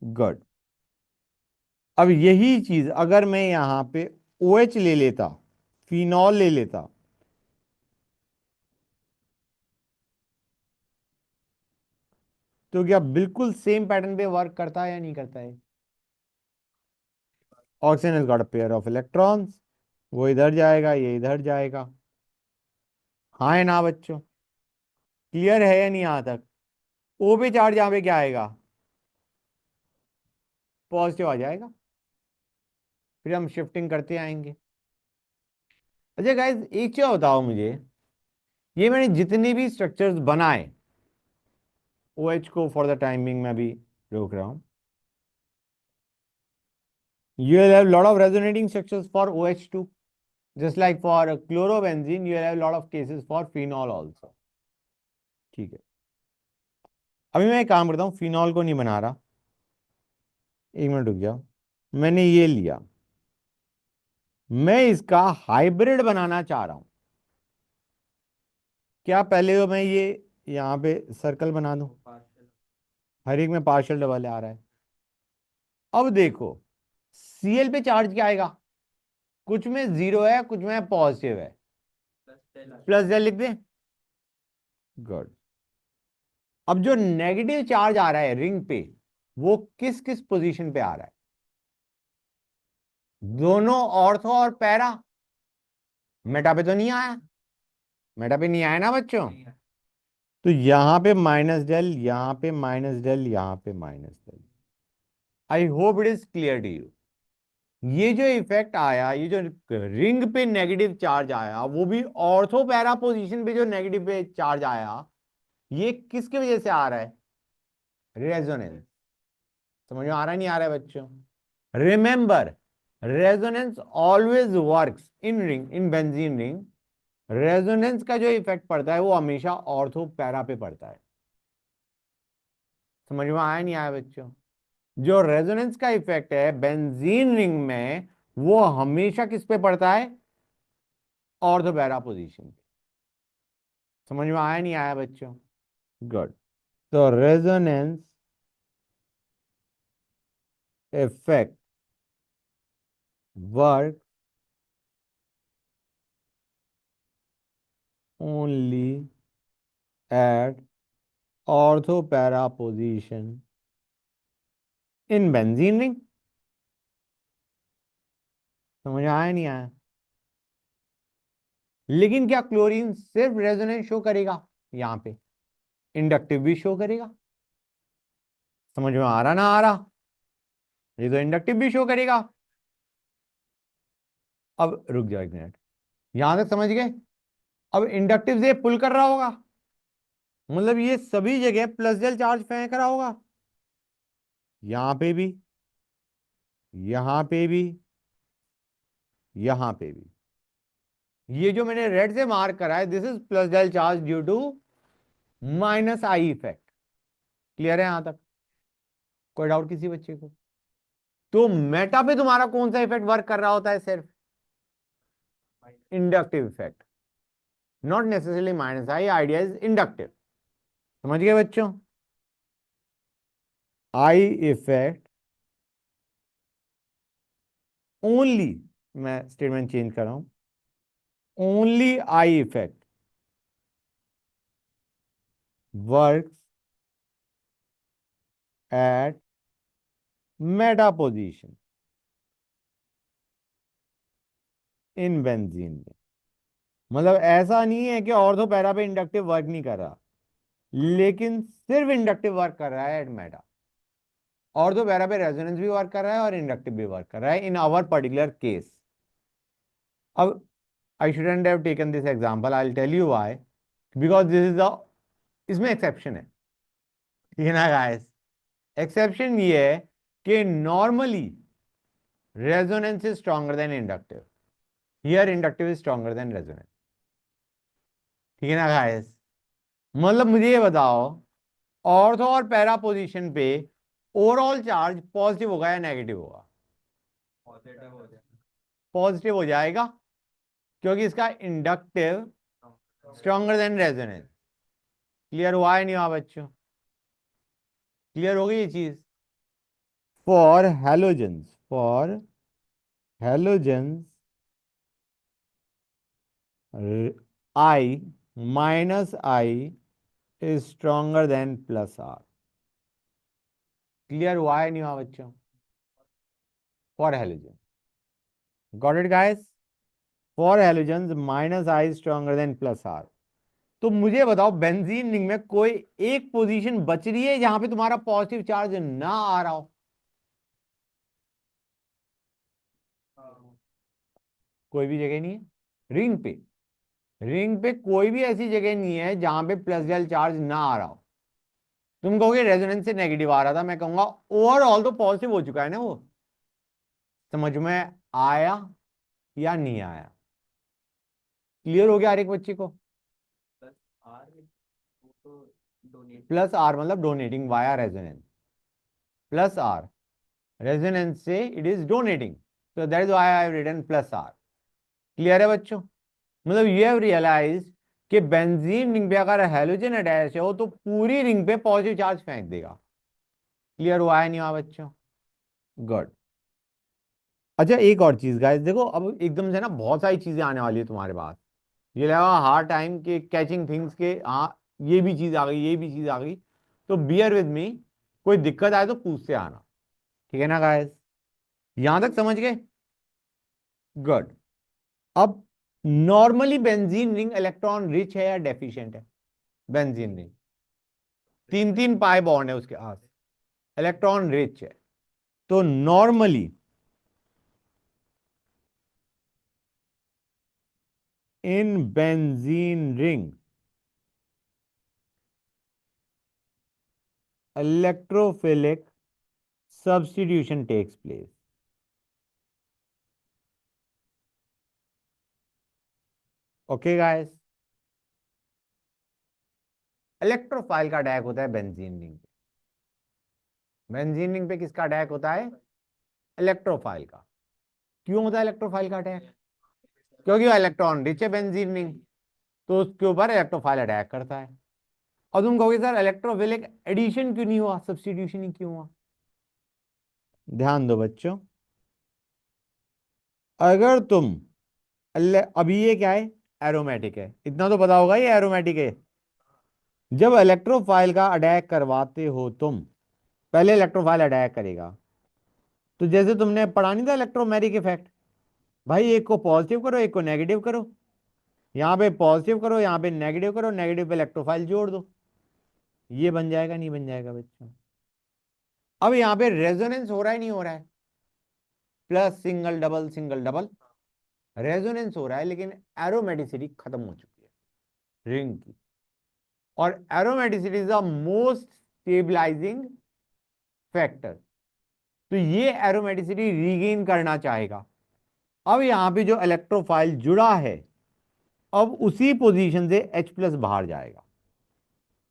गुड। अब यही चीज अगर मैं यहां पे OH ले लेता, फिनॉल ले लेता, तो क्या बिल्कुल सेम पैटर्न पे वर्क करता है या नहीं करता है? Oxygen has got a pair of electrons, वो इधर जाएगा, ये इधर जाएगा। हाँ है ना बच्चों? क्लियर है या नहीं यहां तक? ओ पे चार्ज यहां पे क्या आएगा? पॉजिटिव आ जाएगा। फिर हम शिफ्टिंग करते आएंगे। अच्छा गाइस एक चीज बताओ मुझे, ये मैंने जितने भी स्ट्रक्चर्स बनाए, OH को फॉर द टाइमिंग में भी रोक रहा हूं, you will have lot of resonating structures for OH2, just like for chlorobenzene you will have lot of cases for phenol also। ठीक है, अभी मैं एक काम करता हूँ, फिनॉल को नहीं बना रहा, एक मिनट रुक जाओ। मैंने ये लिया, मैं इसका हाइब्रिड बनाना चाह रहा हूं। क्या पहले तो मैं ये यहाँ पे सर्कल बना दूं, हर एक में पार्शियल डबल आ रहा है। अब देखो Cl पे चार्ज क्या आएगा, कुछ में जीरो है, कुछ में पॉजिटिव है। प्लस डेल लिख दे। गुड। अब जो नेगेटिव चार्ज आ रहा है रिंग पे, वो किस किस पोजीशन पे आ रहा है? दोनों ऑर्थो और पैरा। मेटा पे तो नहीं आया, मेटा पे नहीं आया ना बच्चों? तो यहां पे माइनस डेल, यहां पे माइनस डेल, यहां पे minus del. I hope it is clear to you. ये जो इफेक्ट आया, ये जो रिंग पे नेगेटिव चार्ज आया, वो भी ऑर्थो पैरा पोजीशन पे जो नेगेटिव पे चार्ज आया, ये किसकी वजह से आ रहा है? रेजोनेंस। समझ में आ रहा है नहीं आ रहा है बच्चों? Remember, resonance always works in ring, in benzene ring. Resonance का जो इफेक्ट पड़ता है वो हमेशा ऑर्थो पैरा पे पड़ता है। समझ में आया नहीं आया बच्चों? जो रेजोनेंस का इफेक्ट है बेंजीन रिंग में, वो हमेशा किस पे पड़ता है? ऑर्थो पैरा पोजीशन पे। समझ में आया नहीं आया बच्चों? गुड। तो resonance effect work only at ortho para position in benzene ring. समझ में आया नहीं आया? लेकिन क्या क्लोरीन सिर्फ रेजोनेंस शो करेगा? यहां पे इंडक्टिव भी शो करेगा। समझ में आ रहा ना आ रहा? ये तो इंडक्टिव भी शो करेगा। अब रुक जाओ एक मिनट, यहां तक समझ गए? अब इंडक्टिव से पुल कर रहा होगा, मतलब ये सभी जगह प्लस डेल चार्ज फेंक रहा होगा। यहां पे भी, यहां पे भी, यहां पे भी। ये जो मैंने रेड से मार्क करा है, this is plus del charge due to minus I effect. Clear है यहां तक? कोई डाउट किसी बच्चे को? तो मेटा पे तुम्हारा कौन सा इफेक्ट वर्क कर रहा होता है? सिर्फ inductive effect, not necessarily minus I. Idea is inductive. समझ गए बच्चों? आई इफेक्ट ओनली, मैं स्टेटमेंट चेंज कर रहा हूं, only I effect works at Meta position in benzene में। मतलब ऐसा नहीं है कि ऑर्थो पैरा पे इंडक्टिव वर्क नहीं कर रहा, लेकिन सिर्फ इंडक्टिव वर्क कर रहा है एट मेटा। ऑर्थो पैरा पे रेजोनेंस भी वर्क कर रहा है और इंडक्टिव भी वर्क कर रहा है इन आवर पर्टिकुलर केस। अब I shouldn't have taken this example, I will tell you why, because this is the, इसमें एक्सेप्शन है। ठीक है ना गाइस? एक्सेप्शन ये है कि normally resonance is stronger than inductive, here inductive is stronger than resonance. ठीक है ना गाइस? मतलब मुझे ये बताओ, ऑर्थो और पैरा पोजीशन पे ओवरऑल चार्ज पॉजिटिव होगा या नेगेटिव होगा? पॉजिटिव हो जाए। पॉजिटिव हो जाएगा, क्योंकि इसका inductive stronger than resonance. Clear हुआ है नहीं हुआ बच्चों? क्लियर हो गई ये चीज? For halogens, for halogens I minus I is stronger than plus R. Clear हुआ है नहीं हुआ बच्चों? For halogen, got it guys? For halogens minus I stronger than plus R. तो मुझे बताओ, बेंजीन रिंग में कोई एक पोजीशन बच रही है जहां पे तुम्हारा पॉजिटिव चार्ज ना आ रहा हो? कोई भी जगह नहीं है रिंग पे। रिंग पे कोई भी ऐसी जगह नहीं है जहां पे प्लस डेल चार्ज ना आ रहा हो। तुम कहोगे रेजोनेंस से नेगेटिव आ रहा था, मैं कहूंगा ओवरऑल तो पॉजिटिव हो चुका है ना वो। समझ में आया या नहीं आया? क्लियर हो गया हर एक बच्चे को? प्लस आर वो तो डोनेट। प्लस आर मतलब donating via resonance, plus R resonance से it is donating, so that is why I have written plus R. Clear है बच्चों? मतलब यू हैव रियलाइज कि बेंजीन रिंग पे अगर हेलोजन अटैच हो तो पूरी रिंग पे पॉजिटिव चार्ज फेंक देगा। क्लियर हुआ है नहीं हुआ बच्चों? गुड। अच्छा एक और चीज गाइस, देखो अब एकदम से ना बहुत सारी चीजें आने वाली है तुम्हारे पास, ये लगा हार्ड टाइम के कैचिंग थिंग्स के, हाँ ये भी चीज आ गई, ये भी चीज आ गई, तो बियर विद मी, कोई दिक्कत आए तो पूछते आना। ठीक है ना गाइस? यहां तक समझ गए? गुड। अब normally benzene ring electron rich है या डेफिशिएंट है? बेंजीन रिंग तीन तीन पाई बॉन्ड है उसके पास, इलेक्ट्रॉन रिच है। तो normally in benzene ring, electrophilic substitution takes place. Okay guys, electrophile का अटैक होता है बेंजीन रिंग पे। बेंजीन रिंग पे किसका अटैक होता है? इलेक्ट्रोफाइल का। क्यों होता है इलेक्ट्रोफाइल का अटैक? क्योंकि वो इलेक्ट्रॉन रिच है बेंजीन रिंग, तो उसके ऊपर इलेक्ट्रोफाइल अटैक करता है। और तुम कहोगे सर इलेक्ट्रोफिलिक एडिशन क्यों नहीं हुआ, सब्स्टिट्यूशन ही क्यों हुआ? ध्यान दो बच्चों, अगर तुम अभी ये क्या है? एरोमेटिक है, इतना तो पता होगा ये एरोमेटिक है। जब इलेक्ट्रोफाइल का अटैक करवाते हो तुम, पहले इलेक्ट्रोफाइल अटैक करेगा, तो जैसे तुमने पढ़ा नहीं था इलेक्ट्रोमैरिक इफेक्ट, भाई एक को पॉजिटिव करो एक को नेगेटिव करो, यहां पे पॉजिटिव करो यहां पे नेगेटिव करो, नेगेटिव पे इलेक्ट्रोफाइल जोड़ दो, ये बन जाएगा नहीं बन जाएगा बच्चों? अब यहां पे रेजोनेंस हो रहा है नहीं हो रहा है? प्लस सिंगल डबल रेजोनेंस हो रहा है, लेकिन एरोमेटिसिटी खत्म हो चुकी है रिंग की, और aromaticity is the most stabilizing factor. तो ये एरोमेटिसिटी रीगेन करना चाहेगा। अब यहां पे जो इलेक्ट्रोफाइल जुड़ा है, अब उसी पोजीशन से H प्लस बाहर जाएगा,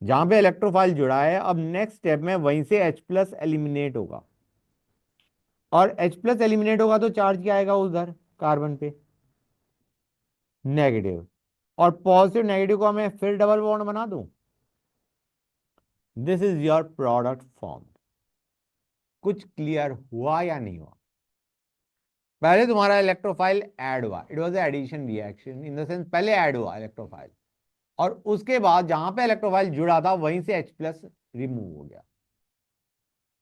जहां पे इलेक्ट्रोफाइल जुड़ा है। अब नेक्स्ट स्टेप में वहीं से H प्लस एलिमिनेट होगा, और H प्लस एलिमिनेट होगा तो चार्ज क्या आएगा उधर कार्बन पे? नेगेटिव। और पॉजिटिव नेगेटिव को मैं फिर डबल बॉन्ड बना दूं, this is your product form. कुछ क्लियर हुआ या नहीं हुआ? पहले तुम्हारा इलेक्ट्रोफाइल ऐड हुआ, it was addition reaction in the sense, पहले ऐड हुआ इलेक्ट्रोफाइल, और उसके बाद जहां पे इलेक्ट्रोफाइल जुड़ा था वहीं से H प्लस रिमूव हो गया।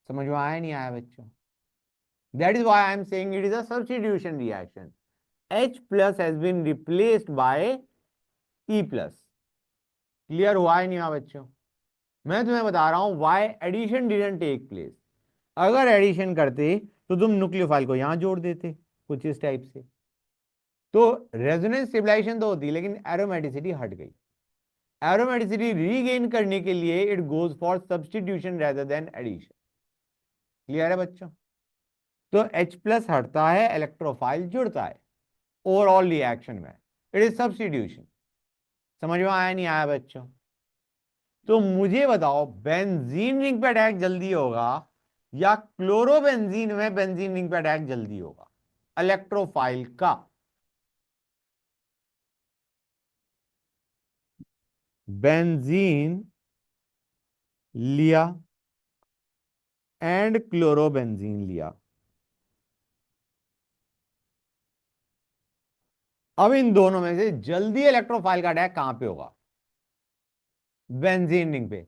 समझ में आया नहीं आया बच्चों? That is why I am saying it is a substitution reaction. H plus has been replaced by E plus. Clear हुआ है नहीं हुआ बच्चों? मैं तुम्हें बता रहा हूं why addition didn't take place. अगर एडिशन करते तो तुम न्यूक्लियोफाइल को यहां जोड़ देते कुछ इस टाइप से, तो रेजोनेंस स्टेबलाइजेशन तो होती, लेकिन एरोमेटिसिटी हट गई। एरोमेटिसिटी रीगेन करने के लिए it goes for substitution rather than addition. Clear है बच्चों? तो H प्लस हटता है, इलेक्ट्रोफाइल जुड़ता है ओवरऑल रिएक्शन में, इट इज सब्स्टिट्यूशन। समझ में आया नहीं आया बच्चों? तो मुझे बताओ बेंजीन रिंग पे अटैक जल्दी होगा या क्लोरोबेंजीन में बेंजीन रिंग पे अटैक जल्दी होगा इलेक्ट्रोफाइल का? बेंजीन लिया एंड क्लोरोबेंजीन लिया, अब इन दोनों में से जल्दी इलेक्ट्रोफाइल का अटैक कहां पे होगा? बेंजीन रिंग पे।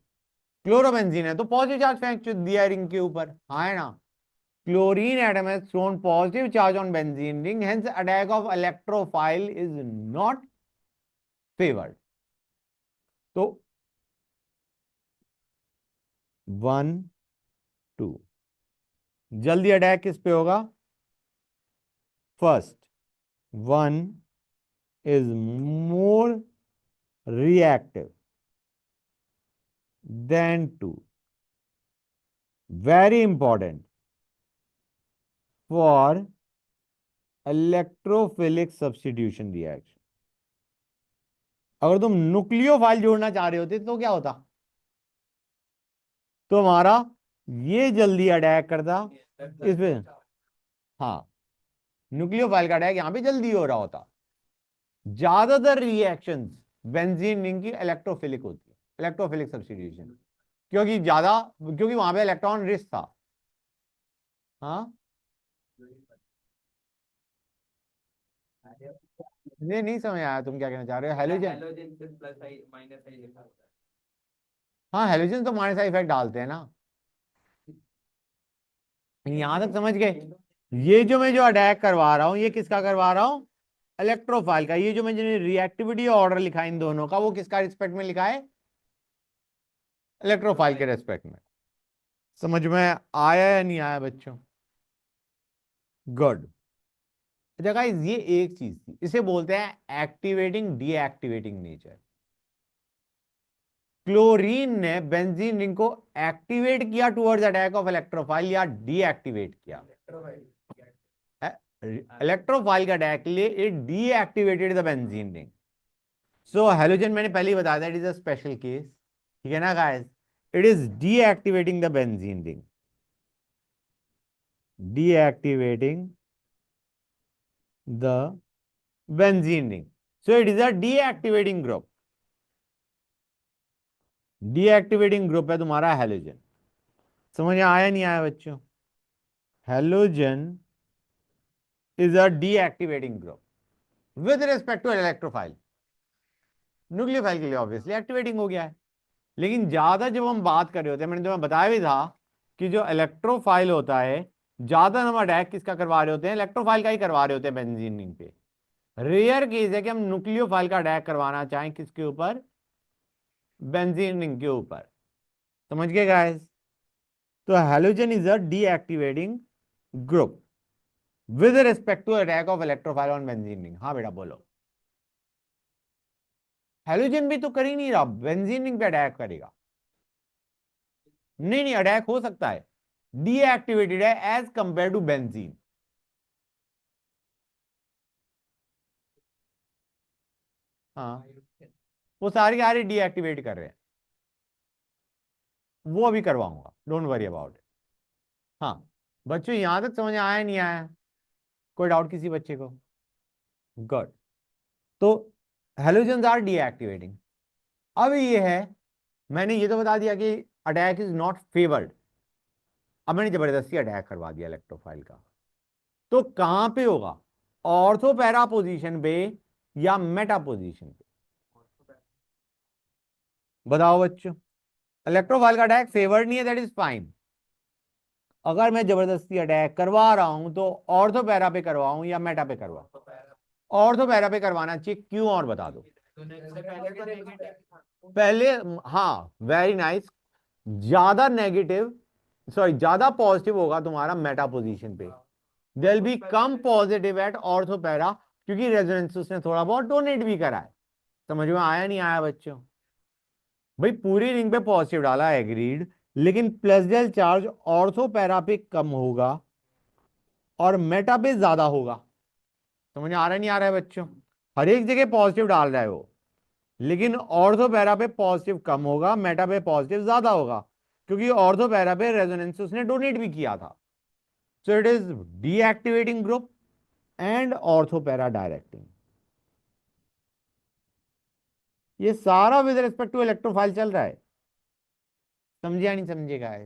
क्लोरोबेंजीन है तो पॉजिटिव चार्ज फेंक दिया रिंग के ऊपर, हाँ है ना? Chlorine atom has thrown positive charge on benzene ring, hence attack of electrophile is not favored. तो 1 2 जल्दी अटैक किस पे होगा? First 1 is more reactive than 2, very important for electrophilic substitution reaction। अगर तुम न्यूक्लियोफाइल जोड़ना चाह रहे होते तो क्या होता? तो हमारा ये जल्दी अटैक करता इस पे, हाँ, न्यूक्लियोफाइल का अटैक यहां पे जल्दी हो रहा होता। ज्यादातर रिएक्शंस बेंजीन रिंग की इलेक्ट्रोफिलिक होती है, इलेक्ट्रोफिलिक सब्स्टिट्यूशन, क्योंकि वहां पे इलेक्ट्रॉन रिच था। हाँ, ये नहीं समझ आया तुम क्या कहना चाह रहे हो? हेलोजन, हेलोजन से प्लस आई माइनस आई लिखा होता है। हाँ हेलोजन तो माइनस इफेक्ट डालते हैं ना। यहां तक समझ गए? ये जो मैं जो अटैक करवा रहा हूं ये किसका करवा रहा हूं? इलेक्ट्रोफाइल का। ये जो मैंने रिएक्टिविटी ऑर्डर लिखा है इन दोनों का, वो किसका रिस्पेक्ट में लिखा है? इलेक्ट्रोफाइल के रिस्पेक्ट में। समझ में आया या नहीं आया बच्चों? गुड। अच्छा गाइस, ये एक चीज थी, इसे बोलते हैं एक्टिवेटिंग डीएक्टिवेटिंग नेचर। क्लोरीन ने बेंजीन रिंग को एक्टिवेट किया टुवर्ड्स अटैक ऑफ इलेक्ट्रोफाइल या डीएक्टिवेट किया? इलेक्ट्रोफाइल का अटैक के लिए it deactivated the benzene ring. So halogen मैंने पहले ही बताया था, it is a special case, ठीक है ना guys? It is deactivating the benzene ring, deactivating the benzene ring. So it is a deactivating group. Deactivating group है तुम्हारा halogen. समझ में आया नहीं आया बच्चों? Halogen is a deactivating group with respect to electrophile। Nucleophile के लिए ऑब्वियसली एक्टिवेटिंग हो गया है, लेकिन ज्यादा जब हम बात कर रहे होते हैं, मैंने तुम्हें बताया भी था कि जो इलेक्ट्रोफाइल होता है, ज्यादा हम अटैक किसका करवा रहे होते हैं? इलेक्ट्रोफाइल का ही करवा रहे होते हैं बेंजीन रिंग पे। रेयर केस है कि हम न्यूक्लियोफाइल का अटैक करवाना चाहें किसके ऊपर? बेंजीन रिंग के ऊपर। समझ गए गाइस? तो halogen is a deactivating group with respect to attack of electrophile on benzene ring. हाँ बेटा बोलो। हेलोजन भी तो कर ही नहीं रहा, बेंजीन रिंग पे अटैक करेगा? नहीं नहीं, अटैक हो सकता है, डीएक्टिवेटेड है एज कंपेयर टू बेंजीन। हाँ, वो सारी डीएक्टिवेट कर रहे हैं, वो अभी करवाऊंगा, डोंट वरी अबाउट इट। हाँ बच्चों, यहां तक समझ आया नहीं आया? कोई डाउट किसी बच्चे को? गुड। तो हेलोजन्स आर डीएक्टिवेटिंग। अब ये है, मैंने ये तो बता दिया कि अटैक इज नॉट फेवर्ड। अब मैंने जबरदस्ती अटैक करवा दिया इलेक्ट्रोफाइल का, तो कहां पे होगा? ऑर्थो पैरा पोजीशन पे या मेटा पोजीशन पे? बताओ बच्चों। इलेक्ट्रोफाइल का अटैक फेवर्ड नहीं है, दैट इज फाइन। अगर मैं जबरदस्ती अटैक करवा रहा हूं तो ऑर्थो पैरा पे करवाऊं या मेटा पे करवाऊं? ऑर्थो पैरा पे करवाना चाहिए, क्यों और बता दो। पहले, हाँ वेरी नाइस, ज्यादा नेगेटिव, सॉरी ज्यादा पॉजिटिव होगा तुम्हारा मेटा पोजीशन पे। देयर बी कम पॉजिटिव एट ऑर्थो पैरा, क्योंकि रेजोनेंस उसने थोड़ा बहुत डोनेट भी करा है। समझ में आया नहीं आया बच्चों? भाई पूरी रिंग पे पॉजिटिव डाला, एग्रीड, लेकिन प्लस चार्ज ऑर्थो पैरा पे कम होगा और मेटा पे ज्यादा होगा। समझ में आ रहा नहीं आ रहा है बच्चों? हर एक जगह पॉजिटिव डाल रहा है वो, लेकिन ऑर्थो पैरा पे पॉजिटिव कम होगा, मेटा पे पॉजिटिव ज्यादा होगा, क्योंकि ऑर्थो पैरा पे रेजोनेंस उसने डोनेट भी किया था। सो it is deactivating group and ortho para directing. ये सारा विद रिस्पेक्ट टू इलेक्ट्रोफाइल चल रहा है। समझे या नहीं समझेगा?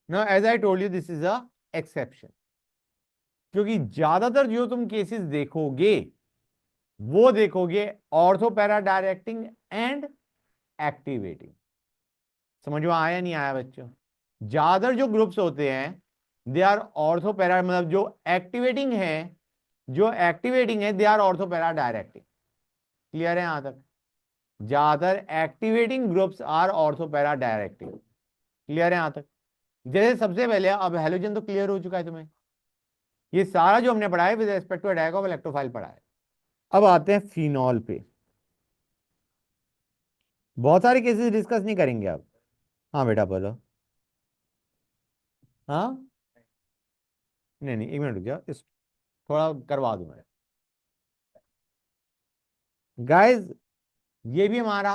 Now as I told you, this is a exception, क्योंकि ज्यादातर जो तुम केसेस देखोगे वो देखोगे ortho para directing and activating. समझ में आया नहीं आया बच्चों? ज्यादातर जो ग्रुप्स होते हैं दे आर ऑर्थो पैरा, मतलब जो एक्टिवेटिंग है they are ortho para directing. Clear है यहां तक? ज्यादातर activating groups are ortho para directing. Clear है यहां तक? जैसे सबसे पहले, अब हेलोजन तो क्लियर हो चुका है तुम्हें, ये सारा जो हमने पढ़ा है with respect to attack of electrophile पढ़ा है। अब आते हैं फिनॉल पे। बहुत सारे केसेस डिस्कस नहीं करेंगे अब। हाँ बेटा बोलो। हाँ, नहीं नहीं, एक मिनट रुक जाओ, इस थोड़ा करवा दूं मैं। गाइस, ये भी हमारा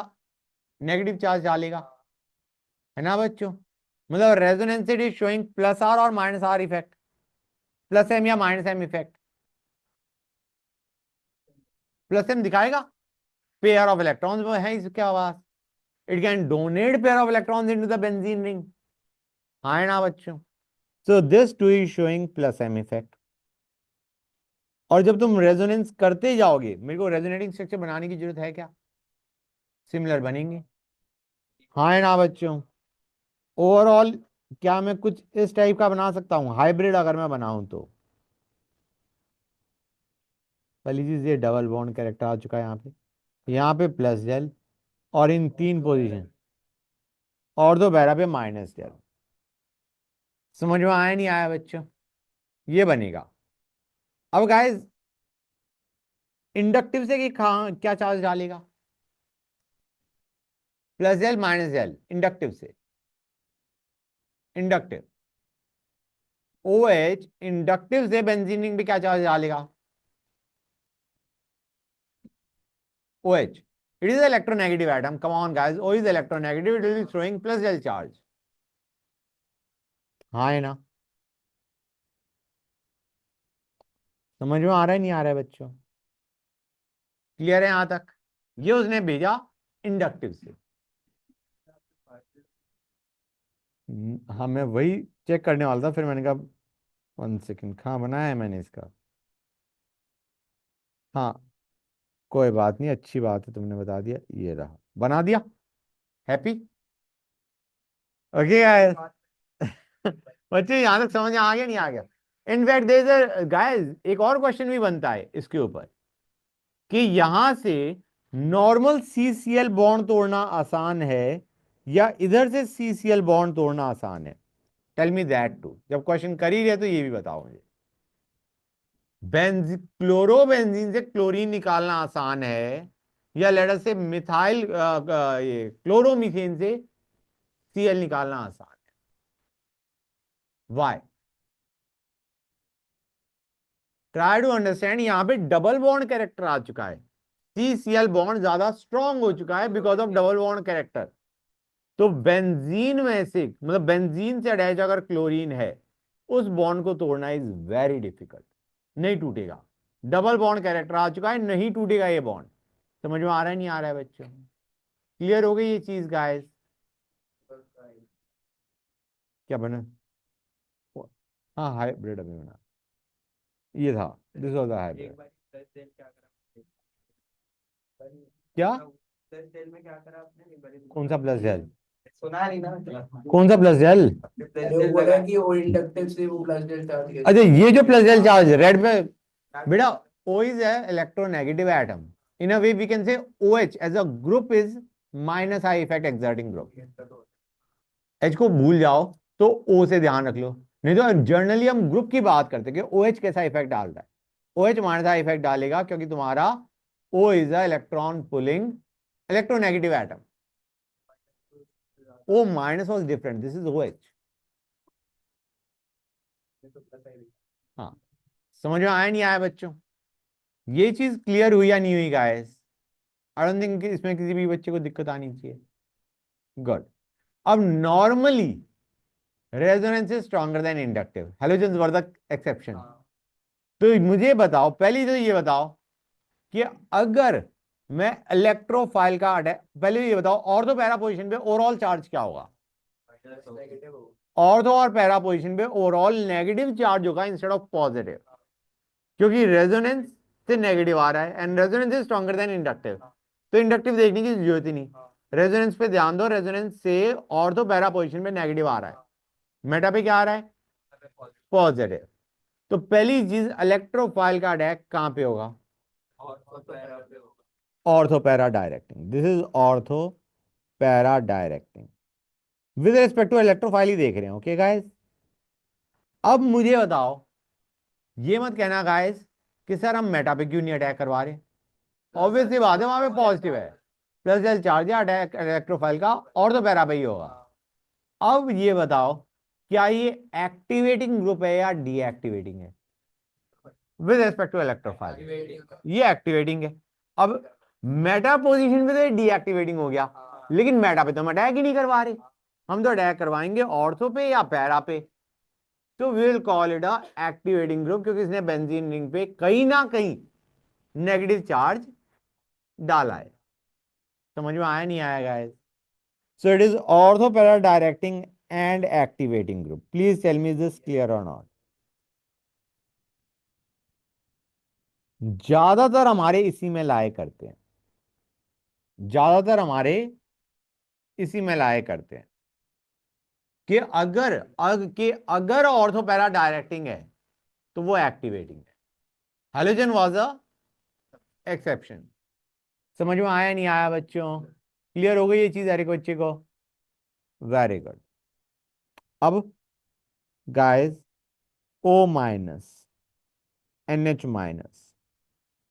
नेगेटिव चार्ज डालेगा, है ना बच्चों? मतलब resonance it is showing plus R और minus R effect, plus M या minus M effect. Plus M दिखाएगा, पेयर ऑफ इलेक्ट्रॉन्स वो है इसके पास, it can donate pair of electrons into the benzene ring. हाँ है ना बच्चों? So this too is showing plus M effect. और जब तुम रेजोनेंस करते जाओगे, मेरे को रेजोनेटिंग स्ट्रक्चर बनाने की जरूरत है क्या? सिमिलर बनेंगे। हाँ है ना बच्चों? ओवरऑल क्या मैं कुछ इस टाइप का बना सकता हूं हाइब्रिड, अगर मैं बनाऊं तो? पहली चीज, ये डबल बॉन्ड कैरेक्टर आ चुका है यहाँ पे प्लस जेल, और इन तीन पोजीशन और दो पैरा पे माइनस जेल। समझ में आया नहीं आया बच्चों? ये बनेगा। अब गाइस इंडक्टिव से क्या चार्ज डालेगा? Plus L minus L, inductive से। इंडक्टिव ओ एच इंडक्टिव से बेंजीन पे क्या चार्ज डालेगा? O H, it is electronegative atom, come on guys, O is electronegative, it will be throwing plus L charge. हाँ है ना? समझ में आ रहा है नहीं आ रहा है बच्चों? क्लियर है यहां तक? ये उसने भेजा इंडक्टिव से। हाँ मैं वही चेक करने वाला था, फिर मैंने कहा 1 सेकेंड, कहाँ बनाया है मैंने इसका। हाँ कोई बात नहीं, अच्छी बात है तुमने बता दिया, ये रहा, बना दिया। हैप्पी? Okay guys. बच्चे यहां तक समझ आ गया नहीं आ गया? इनफैक्ट देयर गाइस एक और क्वेश्चन भी बनता है इसके ऊपर कि यहां से नॉर्मल सीसीएल बॉन्ड तोड़ना आसान है या इधर से सीसीएल बॉन्ड तोड़ना आसान है? टेल मी दैट टू, जब क्वेश्चन कर ही रहे तो ये भी बताओ मुझे। क्लोरोबेंजीन से क्लोरीन निकालना आसान है या लेट अस से मिथाइल ये क्लोरोमीथेन से सीएल निकालना आसान है? वाई? ट्राई टू अंडरस्टैंड, यहां पे डबल बॉन्ड कैरेक्टर आ चुका है, सी सीएल बॉन्ड ज्यादा स्ट्रांग हो चुका है because of double bond character. तो बेंजीन में से, मतलब बेंजीन से अटैच अगर क्लोरीन है, उस बॉन्ड को तोड़ना इज वेरी डिफिकल्ट, नहीं टूटेगा। डबल बॉन्ड कैरेक्टर आ चुका है, नहीं टूटेगा ये बॉन्ड। समझ में आ रहा है नहीं आ रहा है बच्चों? क्लियर हो गई ये चीज गाइस? क्या बना? हाँ हाइब्रिड अभी बना, ये था, दिस वाज द एक हाइब्रिड। बार प्लस डेल क्या करा क्या? प्लस डेल में क्या करा आपने, एक बार कौन सा प्लस जेल? सुना नहीं ना? कौन सा प्लस जेल? प्लस अरे वो डेल बोला लगा कि वो इंडक्टिव से वो प्लस डेल चार्ज किया। अच्छा ये जो प्लस जेल चार्ज रेड पे, बेटा O is a electronegative atom. In a way we can say OH as a group is minus high effect exerting group. H को भूल जाओ तो O से ध्यान रख लो, नहीं तो जनरली हम ग्रुप की बात करते हैं कि OH कैसा इफेक्ट डाल रहा है। OH माइनस हाई इफेक्ट डालेगा क्योंकि तुम्हारा O is a electron pulling electronegative atom. O minus was different, this is OH. हाँ समझ में आया नहीं आया बच्चों? ये चीज क्लियर हुई या नहीं हुई गाइस? आई डोंट थिंक इसमें किसी भी बच्चे को दिक्कत आनी चाहिए। गुड। अब normally resonance is stronger than inductive, halogens were the exception. तो मुझे बताओ, पहले तो ये बताओ कि अगर मैं इलेक्ट्रोफाइल का पहले ये बताओ ऑर्थो पैरा पोजीशन पे ओवरऑल चार्ज क्या होगा? ऑर्थो और पैरा पोजीशन पे ओवरऑल नेगेटिव चार्ज होगा इंस्टेड ऑफ पॉजिटिव, क्योंकि रेजोनेंस से नेगेटिव आ रहा है and resonance is stronger than inductive. तो इंडक्टिव देखने की जरूरत ही नहीं, रेजोनेंस पे ध्यान दो, रेजोनेंस से ऑर्थो पैरा पोजीशन पे नेगेटिव आ रहा है, मेटा पे क्या आ रहा है? पॉजिटिव। तो पहली चीज इलेक्ट्रोफाइल का अटैक कहां पे होगा? Ortho para directing, this is ortho para directing, with respect to electrophile ही देख रहे हैं। ओके गाइस, अब मुझे बताओ, ये मत कहना गाइस कि सर हम मेटा पे क्यों नहीं अटैक करवा रहे। ऑब्वियसली बात है, वहां पे पॉजिटिव है, प्लस एल चार्ज या अटैक इलेक्ट्रोफाइल का ऑर्थो पैरा पे ही होगा। अब ये बताओ क्या ये एक्टिवेटिंग ग्रुप है या डीएक्टिवेटिंग है? विद रिस्पेक्ट टू इलेक्ट्रोफाइल ये एक्टिवेटिंग है। अब मेटा पोजीशन पे तो डीएक्टिवेटिंग हो गया, लेकिन मेटा पे तो हम अटैक ही नहीं करवा रहे, हम तो अटैक करवाएंगे ऑर्थो पे या पैरा पे। तो we will call it a activating group, क्योंकि इसने बेंजीन रिंग पे कहीं ना कहीं नेगेटिव चार्ज डाला है। समझ में आया नहीं आया guys? So it is ortho para directing and activating group. Please tell me is this clear और नॉट? ज्यादातर हमारे इसी में लाए करते हैं, ज्यादातर हमारे इसी में लाए करते हैं कि अगर ऑर्थो पैरा डायरेक्टिंग है तो वो एक्टिवेटिंग है। Halogen was a exception. समझ में आया नहीं आया बच्चों? क्लियर हो गई ये चीज हर एक बच्चे को? Very good. अब guys O minus NH minus.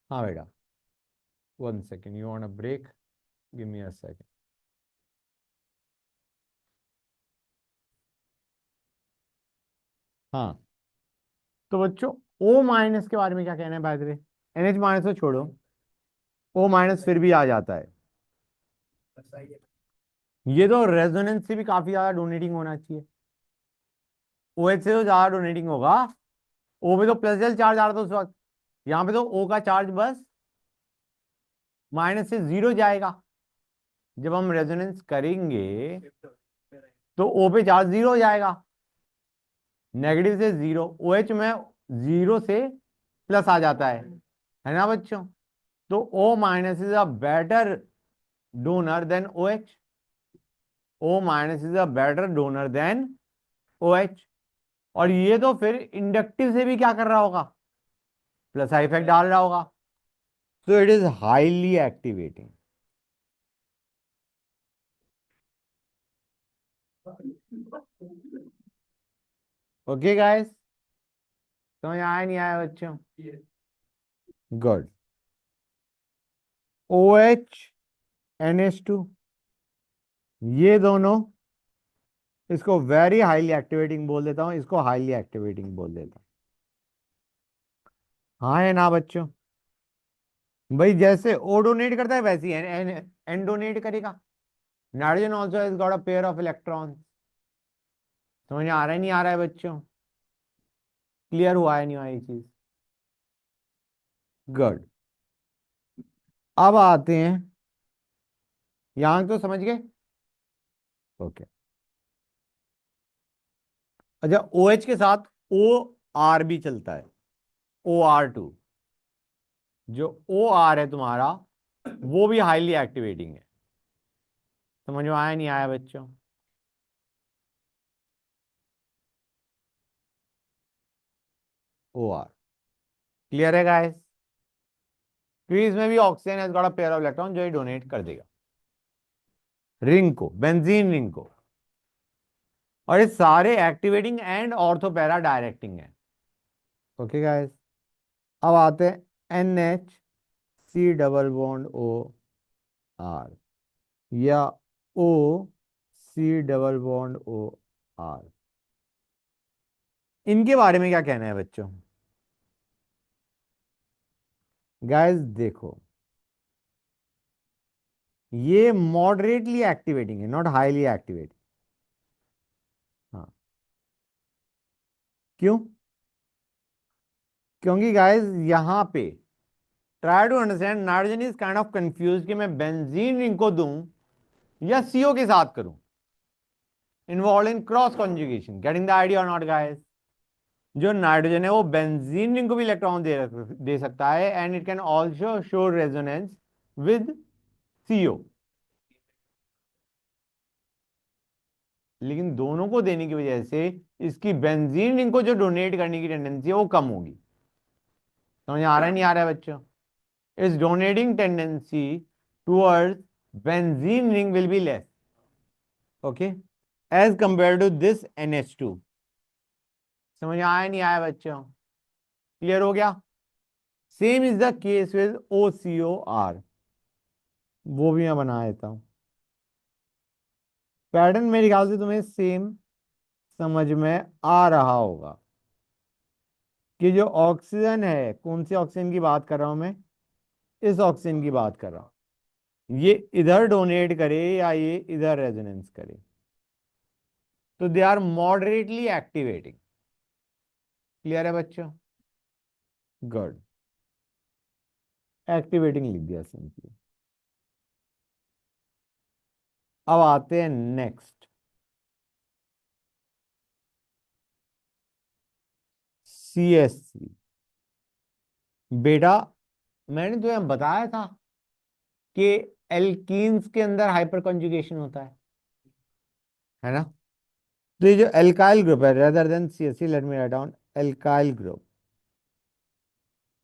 हाँ बेटा, 1 second, you want a break? Give me a second. हाँ, तो बच्चों O माइनस के बारे में क्या कहना है by the way? NH minus तो छोड़ो, O माइनस फिर भी आ जाता है। ये तो रेजोनेंस से भी काफी ज्यादा डोनेटिंग होना चाहिए। OH से तो ज्यादा डोनेटिंग होगा। O पे तो प्लस L चार्ज आ रहा था उस वक्त, यहाँ पे तो O का चार्ज बस माइनस से 0 जाएगा। जब हम रेजोनेंस करेंगे तो O पे चार्ज 0 हो जाएगा, नेगेटिव से 0। OH में 0 से प्लस आ जाता है ना बच्चों? तो O minus is a better donor than OH। O minus is a better donor than OH। और ये तो फिर इंडक्टिव से भी क्या कर रहा होगा? प्लस आई इफेक्ट डाल रहा होगा। सो it is highly activating. Okay guys, समझ आया नहीं आया बच्चों? गुड। OH NH2, ये दोनों, इसको वेरी हाईली एक्टिवेटिंग बोल देता हूं, इसको हाईली एक्टिवेटिंग बोल देता हूं। हाँ है ना बच्चों? भाई जैसे O डोनेट करता है वैसे ही N डोनेट करेगा। Nitrogen also has got a pair of electron. समझ आ रहा है नहीं आ रहा है बच्चों? क्लियर हुआ है नहीं हुआ ये चीज? गुड। अब आते हैं, यहां तो समझ गए? ओके। अच्छा, OH के साथ OR भी चलता है, OR2। जो OR है तुम्हारा, वो भी हाईली एक्टिवेटिंग है। समझ में आया नहीं आया बच्चों? OR क्लियर है गाइस? क्योंकि इसमें भी oxygen has got a pair of electron, जो ये डोनेट कर देगा रिंग को, बेंजीन रिंग को। और ये सारे activating and ortho para directing है। ओके गाइस, अब आते हैं NH C double bond OR या OC डबल बॉन्ड OR। इनके बारे में क्या कहना है बच्चों? गाइस देखो, ये मॉडरेटली एक्टिवेटिंग है, नॉट हाईली एक्टिवेटिंग। हाँ, क्यों? क्योंकि गाइस यहां पे try to understand, nitrogen is kind of confuse कि मैं बेंजीन रिंग को दूं या CO के साथ करूं, involve in cross conjugation. Getting the idea और नॉट गाइस? जो नाइट्रोजन है वो बेंजीन रिंग को भी इलेक्ट्रॉन दे सकता है, and it can also show resonance with CO। लेकिन दोनों को देने की वजह से इसकी बेंजीन रिंग को जो डोनेट करने की टेंडेंसी है वो कम होगी। समझ आ रहा है नहीं आ रहा है बच्चों? इस donating tendency towards benzene ring will be less, okay, as compare to this NH2। समझ आया नहीं आया बच्चों? क्लियर हो गया? Same is the case with OCOR। वो भी मैं बना देता हूं। पैटर्न मेरे ख्याल से तुम्हें सेम समझ में आ रहा होगा कि जो ऑक्सीजन है, कौन सी ऑक्सीजन की बात कर रहा हूं मैं? इस ऑक्सीजन की बात कर रहा हूं। ये इधर डोनेट करे या ये इधर रेजोनेंस करे, तो they are moderately activating. Clear है बच्चों? गुड। एक्टिवेटिंग लिख दिया सिंपली। अब आते हैं नेक्स्ट, CH3। बेटा मैंने तुम्हें बताया था कि एल्कीन्स के अंदर हाइपर कंजुगेशन होता है ना? तो ये जो एल्काइल ग्रुप है, rather than CH3, let me write down alkyl group,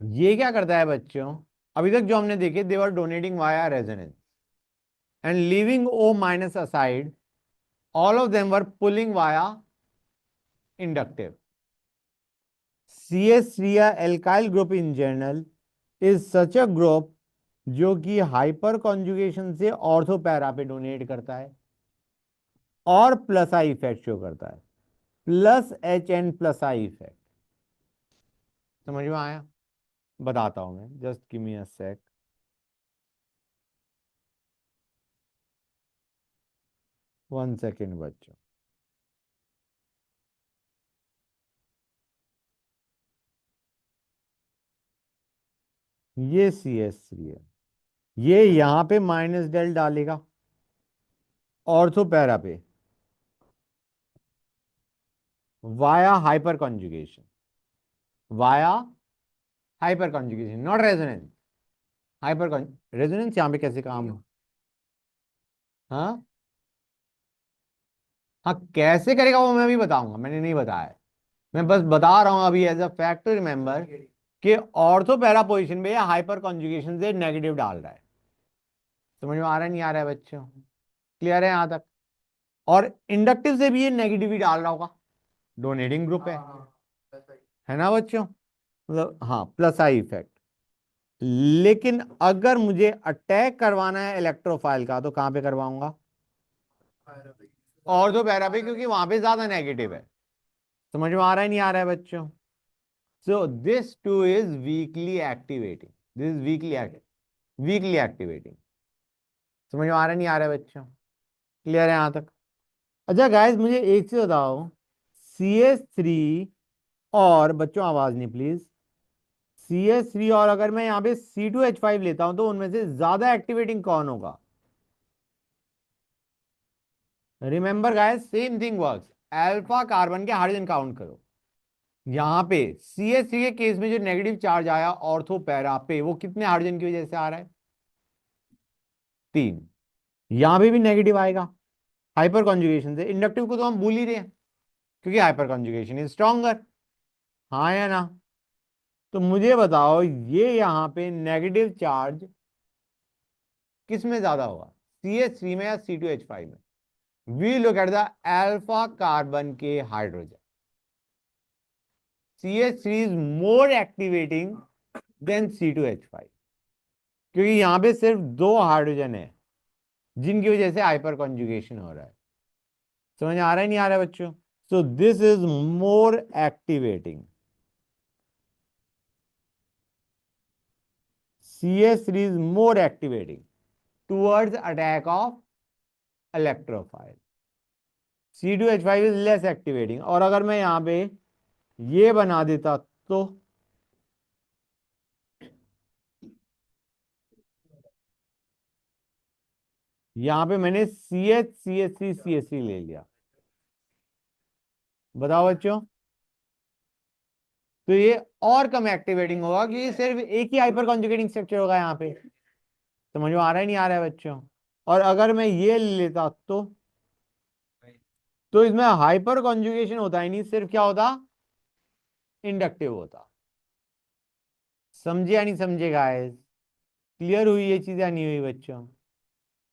ये क्या करता है बच्चों? अभी तक जो हमने देखे, they were donating via resonance and leaving O minus aside, all of them were pulling via inductive. CH3 या alkyl group in general is such a group जो कि हाइपर कॉन्जुगेशन से ऑर्थो पैरा पे डोनेट करता है और plus I effect show करता है, plus H N plus I effect. समझ में आया? बताता हूं मैं, just give me a sec. One second बच्चों। ये CH3 है, ये यहां पे माइनस डेल डालेगा ऑर्थो पैरा पे via hyper conjugation, via hyper conjugation, not resonance. Hyper resonance यहां पे कैसे काम? हाँ हाँ, कैसे करेगा वो मैं भी बताऊंगा, मैंने नहीं बताया। मैं बस बता रहा हूं अभी as a fact to remember कि ऑर्थो पैरा पोजिशन पे हाइपर कॉन्जुगेशन से नेगेटिव डाल रहा है। समझ में आ रहा है नहीं आ रहा है बच्चों? क्लियर है यहां तक? और इंडक्टिव से भी ये नेगेटिव ही डाल रहा होगा, डोनेटिंग ग्रुप है ना बच्चों? मतलब हाँ, प्लस आई इफेक्ट। लेकिन अगर मुझे अटैक करवाना है इलेक्ट्रोफाइल का तो कहां पे करवाऊंगा? ऑर्थो पैरा पे, क्योंकि वहां पे ज्यादा नेगेटिव है। समझ में आ रहा है नहीं आ रहा है बच्चों? So this too is weekly activating, this is weekly activating. समझ में आ रहा है नहीं आ रहा है बच्चों? क्लियर है यहां तक? अच्छा गाइस, मुझे एक चीज बताओ, CH3 और बच्चों आवाज नहीं प्लीज, CH3 और अगर मैं यहाँ पे C2H5 लेता हूं तो उनमें से ज्यादा एक्टिवेटिंग कौन होगा? Remember guys, same thing works. Alpha carbon के हाइड्रोजन काउंट करो। यहां पे CH3 के केस में जो नेगेटिव चार्ज आया ऑर्थो पैरा पे, वो कितने हाइड्रोजन की वजह से आ रहा है? 3। यहां पे भी नेगेटिव आएगा हाइपर कॉन्जुगेशन से। इंडक्टिव को तो हम भूल ही रहे हैं क्योंकि हाइपर कॉन्जुगेशन इज स्ट्रॉन्गर। हाँ या ना? तो मुझे बताओ, ये यहां पे नेगेटिव चार्ज किस में ज्यादा होगा, CH3 में या C2H5 में? We look at the alpha carbon के hydrogen. CH3 is more activating than C2H5 क्योंकि यहां पे सिर्फ 2 हाइड्रोजन है जिनकी वजह से हाइपर कॉन्जुगेशन हो रहा है। समझ आ रहा है नहीं आ रहा है बच्चों? So this is more activating. CH3 is more activating towards attack of electrophile. C2H5 is less activating। और अगर मैं यहां पे ये बना देता तो यहां पे मैंने CH CH3 ले लिया। बताओ बच्चों, तो ये और कम एक्टिवेटिंग होगा क्योंकि सिर्फ एक ही हाइपर कॉन्जुगेटिंग स्ट्रक्चर होगा यहाँ पे। समझ में आ रहा है नहीं आ रहा है बच्चों? और अगर मैं ये लेता तो इसमें हाइपर कॉन्जुगेशन होता ही नहीं, सिर्फ क्या होता? इंडक्टिव होता। समझे या नहीं समझे गाइस? क्लियर हुई ये चीज या नहीं हुई बच्चों?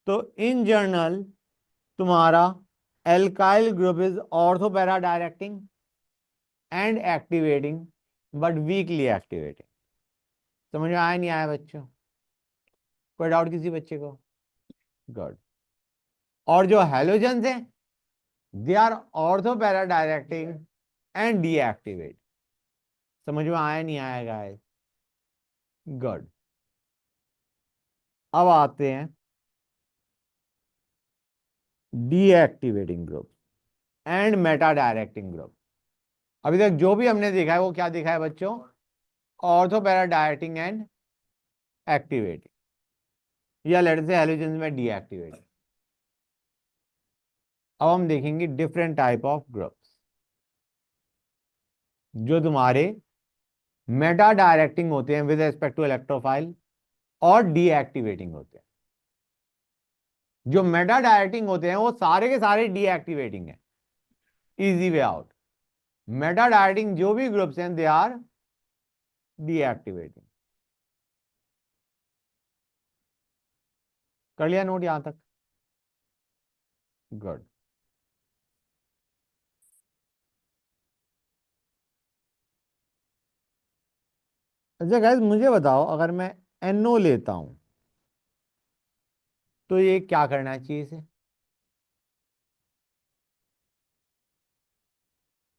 तो इन जनरल तुम्हारा alkyl group is ortho para directing and activating but weekly activating. समझ में आया नहीं आया बच्चों? कोई डाउट किसी बच्चे को? गुड। और जो हेलोजन्स हैं they are ortho para directing and deactivate. समझ में आया नहीं आया गाइस? गुड। अब आते हैं deactivating group and Meta directing group. अभी तक जो भी हमने देखा है वो क्या देखा है बच्चों? Ortho para directing and activating, या लेट से हेलोजन में डीएक्टिवेटिंग। अब हम देखेंगे डिफरेंट टाइप ऑफ ग्रुप्स जो तुम्हारे मेटा डायरेक्टिंग होते हैं विद रिस्पेक्ट टू इलेक्ट्रोफाइल और डीएक्टिवेटिंग होते हैं। जो मेटा डायरेक्टिंग होते हैं वो सारे के सारे डीएक्टिवेटिंग है। Easy way out, Meta directing जो भी ग्रुप्स हैं दे आर डीएक्टिवेटिंग। कर लिया नोट यहां तक? गुड। अच्छा गाइस मुझे बताओ, अगर मैं NO लेता हूं तो ये क्या करना चाहिए इसे?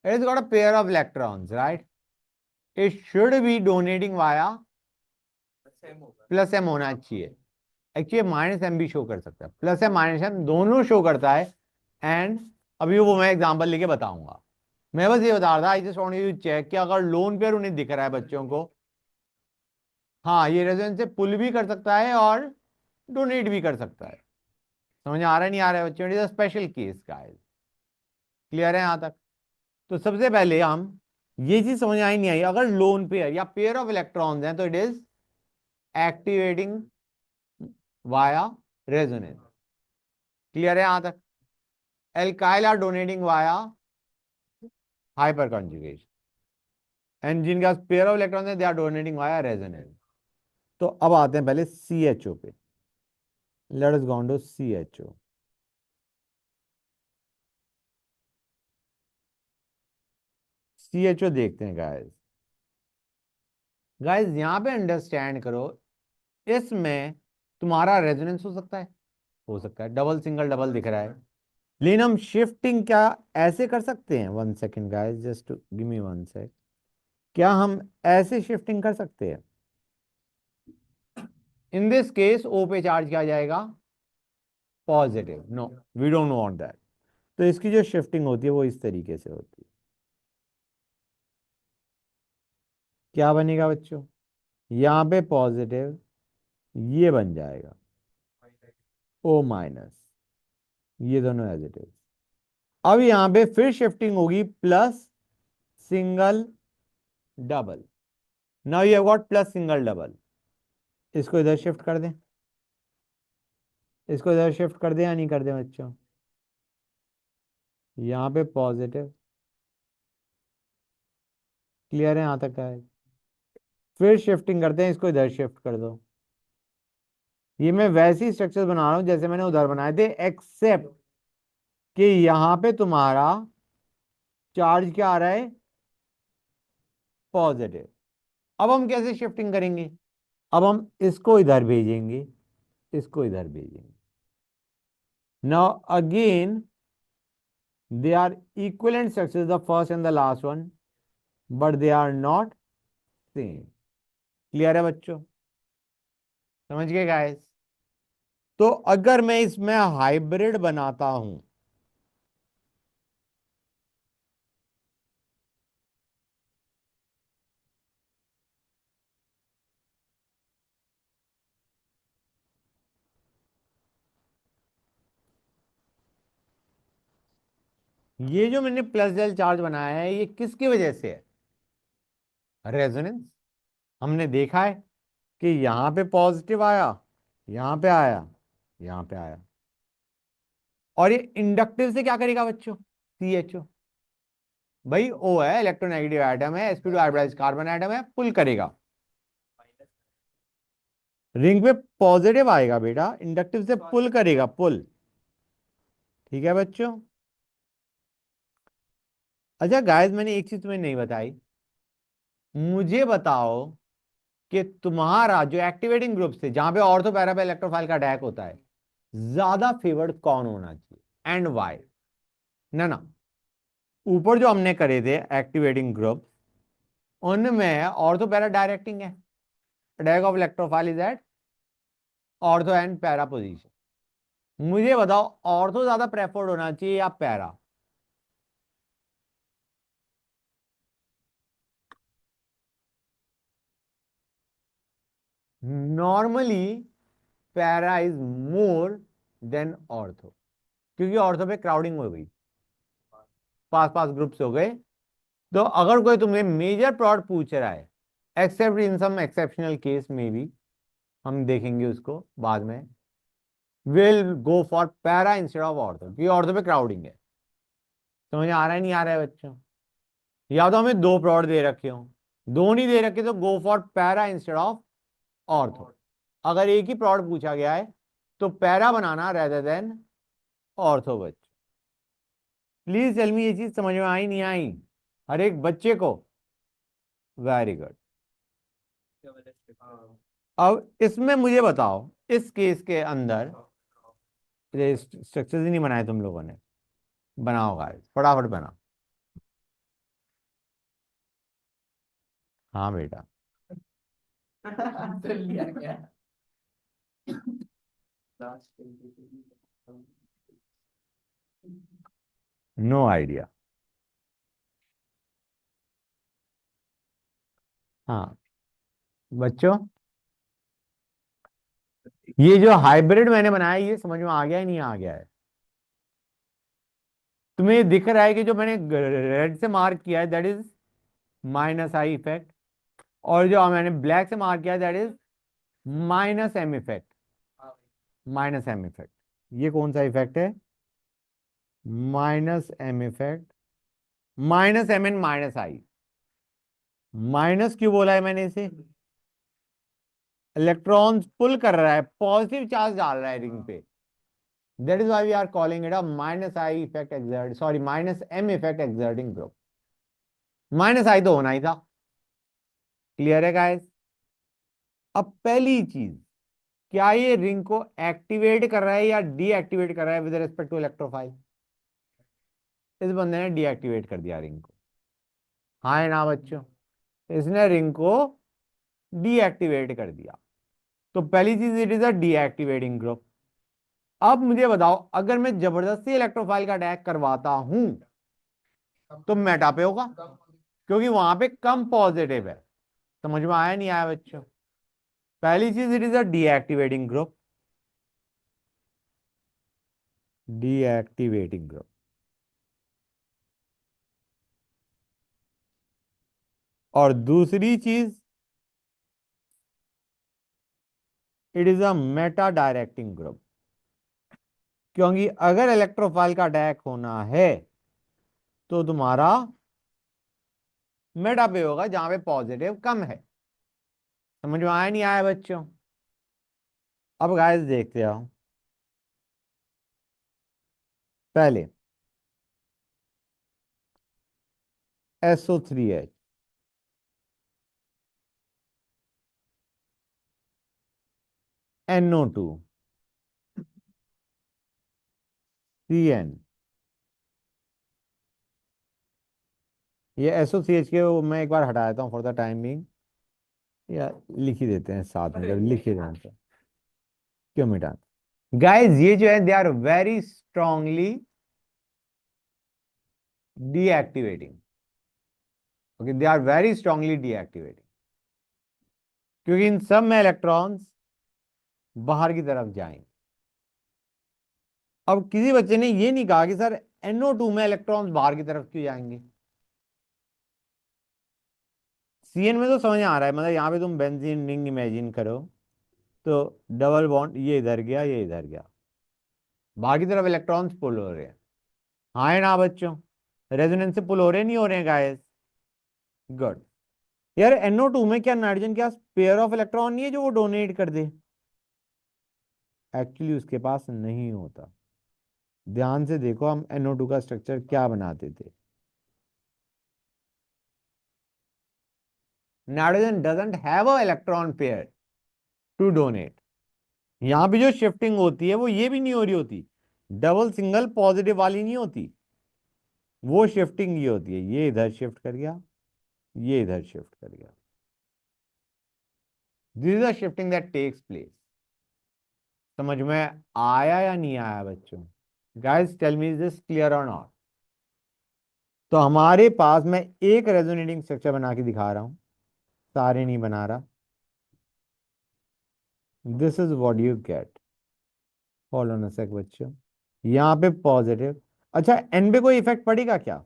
It's got a pair of electrons, right? It should be donating via same होगा। प्लस एम होना चाहिए। एक्चुअली माइनस एम भी शो कर सकता है, प्लस एम माइनस एम दोनों शो करता है। एंड अभी वो मैं एग्जांपल लेके बताऊंगा। मैं बस ये बता रहा था, I just want you check कि अगर लोन पेयर उन्हें दिख रहा है बच्चों को, हाँ ये रेजोनेंस से पुल भी कर सकता है और डोनेट भी कर सकता है। समझ आ रहा है नहीं आ रहा है बच्चों? It is special case guys. Clear है यहां तक? तो सबसे पहले हम ये चीज समझ आई नहीं आई, अगर लोन पेयर या पेयर ऑफ इलेक्ट्रॉन्स हैं तो it is activating via resonance. Clear है यहां तक? Alkyl are donating via hyper conjugation, and जिनके पास पेयर ऑफ इलेक्ट्रॉन है they are donating via resonance. तो अब आते हैं पहले CHO पे। Let us go to CHO। CHO देखते हैं गाइस। गाइस यहां पे अंडरस्टैंड करो, इसमें तुम्हारा रेजोनेंस हो सकता है डबल सिंगल डबल दिख रहा है, लेकिन हम शिफ्टिंग क्या ऐसे कर सकते हैं? 1 सेकेंड गाइस, जस्ट गिव मी 1 सेक। क्या हम ऐसे शिफ्टिंग कर सकते हैं? इन दिस केस ओ पे चार्ज किया जाएगा positive. No, we don't want that. तो इसकी जो शिफ्टिंग होती है वो इस तरीके से होती है। क्या बनेगा बच्चों? यहां पे पॉजिटिव, ये बन जाएगा O माइनस, ये दोनों एज इट इज। अब यहां पे फिर शिफ्टिंग होगी plus single double. Now you have got plus single double. इसको इधर शिफ्ट कर दें, इसको इधर शिफ्ट कर दें या नहीं कर दें बच्चों? यहां पे पॉजिटिव। क्लियर है यहां तक का है? फिर शिफ्टिंग करते हैं, इसको इधर शिफ्ट कर दो। ये मैं वैसी स्ट्रक्चर बना रहा हूं जैसे मैंने उधर बनाए थे, एक्सेप्ट कि यहां पे तुम्हारा चार्ज क्या आ रहा है? पॉजिटिव। अब हम कैसे शिफ्टिंग करेंगे? अब हम इसको इधर भेजेंगे, इसको इधर भेजेंगे। Now again they are equivalent structures, the first and the last one, but they are not same. Clear है बच्चों? समझ गए गाइस? तो अगर मैं इसमें हाइब्रिड बनाता हूं, ये जो मैंने प्लस डेल चार्ज बनाया है ये किसकी वजह से है? रेजोनेंस। हमने देखा है कि यहां पे पॉजिटिव आया, यहां पे आया, यहां पे आया, और ये इंडक्टिव से क्या करेगा बच्चों? CHO। भाई O है, इलेक्ट्रोनेगेटिव एटम है, sp2 हाइब्रिडाइज कार्बन एटम है, पुल करेगा। रिंग पे पॉजिटिव आएगा बेटा, इंडक्टिव से पुल करेगा, पुल। ठीक है बच्चों? अच्छा गाइस मैंने एक चीज तुम्हें नहीं बताई, मुझे बताओ कि तुम्हारा जो एक्टिवेटिंग ग्रुप से जहां पे ऑर्थो पैरा पे इलेक्ट्रोफाइल का अटैक होता है, ज्यादा फेवर्ड कौन होना चाहिए एंड वाई? ना ना, ऊपर जो हमने करे थे एक्टिवेटिंग ग्रुप, उनमें ऑर्थो पैरा डायरेक्टिंग है, attack of electrophile is at ortho and para position. मुझे बताओ ऑर्थो ज्यादा प्रेफर्ड होना चाहिए या para? Normally para is more than ortho, क्योंकि ऑर्थो पे क्राउडिंग हो गई, पास पास ग्रुप्स हो गए। तो अगर कोई तुम्हें मेजर प्लॉट पूछ रहा है, except in some exceptional case में भी, हम देखेंगे उसको बाद में, will go for para instead of ortho, क्योंकि ऑर्थो पे क्राउडिंग है। समझ आ रहा है नहीं आ रहा है बच्चों? या तो हमें दो प्लॉट दे रखे हो, दो नहीं दे रखे तो गो for para instead of ortho. अगर एक ही प्लॉट पूछा गया है तो पैरा बनाना रेदर देन ऑर्थो। बच्चों प्लीज टेल मी, ये चीज समझ में आई नहीं आई हर एक बच्चे को? Very good. वाला स्टेप। हाँ अब इसमें मुझे बताओ, इस केस के अंदर ये स्ट्रक्चर्स ही नहीं बनाए तुम लोगों ने, बनाओ गाइस फटाफट बनाओ। हाँ बेटा, आंसर लिया क्या? Last no idea. हाँ बच्चों, ये जो हाइब्रिड मैंने बनाया ये समझ में आ गया है नहीं आ गया है? तुम्हें ये दिख रहा है कि जो मैंने रेड से मार्क किया है that is minus I effect, और जो मैंने ब्लैक से मार्क किया है that is minus M effect. Minus M effect, ये कौन सा इफेक्ट है? Minus M effect, minus M N minus I. Minus क्यों बोला है मैंने इसे? इलेक्ट्रॉन्स पुल कर रहा है, पॉजिटिव चार्ज डाल रहा है रिंग पे, that is why we are calling it a minus I effect exert, sorry minus M effect exerting group. Minus I तो होना ही था। क्लियर है गाइस? अब पहली चीज, क्या ये रिंग को एक्टिवेट कर रहा है या डीएक्टिवेट कर रहा है विद रिस्पेक्ट टू इलेक्ट्रोफाइल? इस बंदे ने डीएक्टिवेट कर दिया रिंग को। हाँ है ना बच्चों? इसने रिंग को डीएक्टिवेट कर दिया। तो पहली चीज, it is a deactivating group. अब मुझे बताओ, अगर मैं जबरदस्ती इलेक्ट्रोफाइल का अटैक करवाता हूं तो मेटा पे होगा, क्योंकि वहां पे कम पॉजिटिव है। समझ में आया नहीं आया बच्चों? पहली चीज, it is a deactivating group, deactivating group. और दूसरी चीज, it is a meta directing group, क्योंकि अगर इलेक्ट्रोफाइल का अटैक होना है तो तुम्हारा मेटा पे होगा जहां पे पॉजिटिव कम है। समझ में आया नहीं आया बच्चों? अब गाइस देखते हो, पहले SO3H, NO2, CN, ये SO3H के वो मैं एक बार हटा देता हूँ फॉर द टाइम बिंग, या लिख ही देते हैं साथ में, जब लिख ही देते हैं तो क्यों मिटा? गाइस ये जो है they are very strongly deactivating. Okay, they are very strongly deactivating, क्योंकि इन सब में इलेक्ट्रॉन्स बाहर की तरफ जाएंगे। अब किसी बच्चे ने ये नहीं कहा कि सर NO2 में इलेक्ट्रॉन्स बाहर की तरफ क्यों जाएंगे। CN में तो समझ आ रहा है, मतलब यहाँ पे तुम बेंजीन रिंग इमेजिन करो तो डबल बॉन्ड, ये इधर गया ये इधर गया, बाहर की तरफ इलेक्ट्रॉन्स पुल हो रहे हैं। हाँ है ना बच्चों? रेजोनेंस से पुल हो रहे नहीं हो रहे हैं गाइस? गुड। यार NO2 में क्या नाइट्रोजन के पास पेयर ऑफ इलेक्ट्रॉन नहीं है जो वो डोनेट कर दे? एक्चुअली उसके पास नहीं होता। ध्यान से देखो, हम NO2 का स्ट्रक्चर क्या बनाते थे। Nitrogen doesn't have a electron pair to donate. यहां पे जो शिफ्टिंग होती है वो ये भी नहीं हो रही होती, डबल सिंगल पॉजिटिव वाली नहीं होती। वो शिफ्टिंग ये होती है, ये इधर शिफ्ट कर गया, ये इधर शिफ्ट कर गया। This is a shifting that takes place. समझ में आया या नहीं आया बच्चों? Guys tell me, is this clear और नॉट? तो हमारे पास, मैं एक रेजोनेटिंग स्ट्रक्चर बना के दिखा रहा हूं, सारे नहीं बना रहा। This is what you get. Follow on a sec बच्चों, यहाँ पे पॉजिटिव। अच्छा, एन पे कोई इफेक्ट पड़ेगा क्या?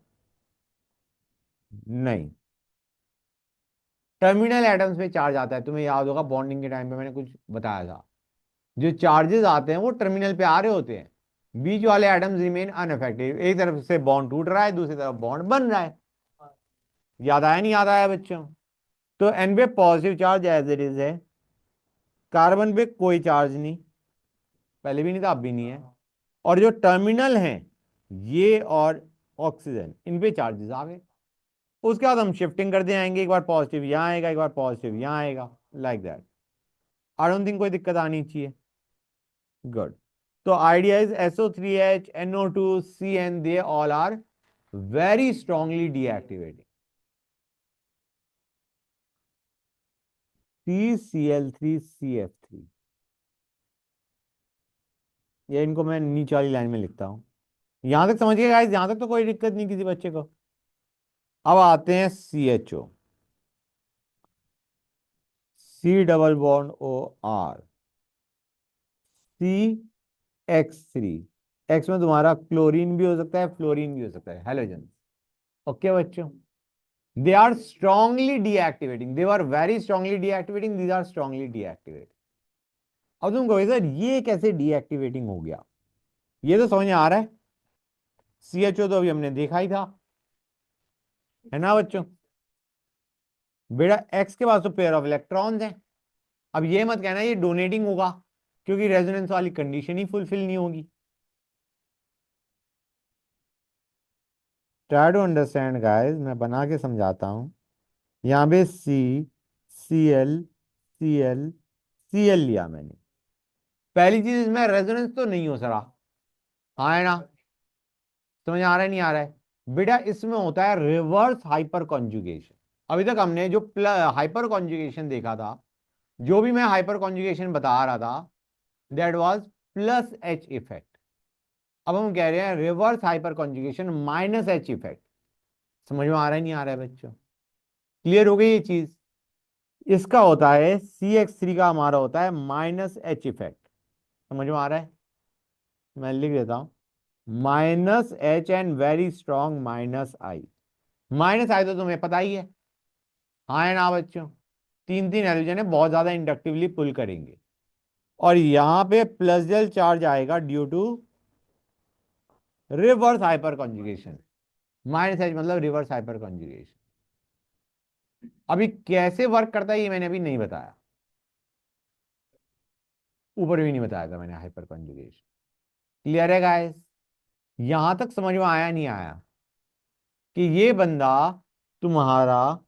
नहीं। टर्मिनल एटम्स पे चार्ज आता है, तुम्हें याद होगा बॉन्डिंग के टाइम पे मैंने कुछ बताया था। जो चार्जेस आते हैं वो टर्मिनल पे आ रहे होते हैं, बीच वाले एटम्स रिमेन अनअफेक्टेड। एक तरफ से बॉन्ड टूट रहा है, दूसरी तरफ बॉन्ड बन रहा है। याद आया नहीं याद आया बच्चों? तो एन पे positive charge as it is है, कार्बन पे कोई चार्ज नहीं, पहले भी नहीं था अब भी नहीं है। और जो टर्मिनल हैं, ये और ऑक्सीजन, इन पे चार्जेस आ गए। उसके बाद हम शिफ्टिंग करते आएंगे, एक बार पॉजिटिव यहाँ आएगा, एक बार पॉजिटिव यहाँ आएगा। Like that. I don't think कोई दिक्कत आनी चाहिए। गुड। तो idea is SO3H, NO2, CN, they all are very strongly deactivating. CCl3CF3, ये इनको मैं नीचे वाली लाइन में लिखता हूं। यहां तक समझिए गाइस, यहां तक तो कोई दिक्कत नहीं किसी बच्चे को। अब आते हैं CHO, C∠O CH3। एक्स में तुम्हारा क्लोरीन भी हो सकता है, फ्लोरीन भी हो सकता है, हेलोजन। ओके बच्चों, they are strongly deactivating, they are very strongly deactivating, these are strongly deactivating. अब तुम कहोगे सर ये कैसे डीएक्टिवेटिंग हो गया, ये तो समझ में आ रहा है। CHO तो अभी हमने देखा ही था, है ना बच्चों। बेटा एक्स के पास तो पेयर ऑफ इलेक्ट्रॉन्स हैं। अब ये मत कहना ये डोनेटिंग होगा, क्योंकि रेजोनेंस वाली कंडीशन ही फुलफिल नहीं होगी। ट्राई टू अंडरस्टैंड गाइस, मैं बना के समझाता हूं। यहां पे Cl लिया मैंने। पहली चीज इसमें रेजोनेंस तो नहीं हो सका, हाँ है ना। समझ आ रहा है नहीं आ रहा है बेटा। इसमें होता है रिवर्स हाइपर कॉन्जुगेशन। अभी तक हमने जो हाइपर कॉन्जुगेशन देखा था, जो भी मैं हाइपर कॉन्जुगेशन बता रहा था, that was plus H effect. अब हम कह रहे हैं reverse hyper conjugation minus H effect. समझ में आ रहा है नहीं आ रहा है बच्चों, क्लियर हो गई ये चीज। इसका होता है CH3 का हमारा होता है माइनस H इफेक्ट। समझ में आ रहा है, मैं लिख देता हूं -H and very strong -I। -I तो तुम्हें पता ही है, हाँ है ना बच्चों। तीन तीन हाइड्रोजन है, बहुत ज्यादा इंडक्टिवली पुल करेंगे। और यहां पे प्लस डेल चार्ज आएगा due to reverse hyper conjugation. -H मतलब रिवर्स हाइपर कॉन्जुगेशन। अभी कैसे वर्क करता है ये मैंने अभी नहीं बताया, ऊपर भी नहीं बताया था मैंने हाइपर कॉन्जुगेशन। क्लियर है गाइस, यहां तक समझ में आया नहीं आया कि ये बंदा तुम्हारा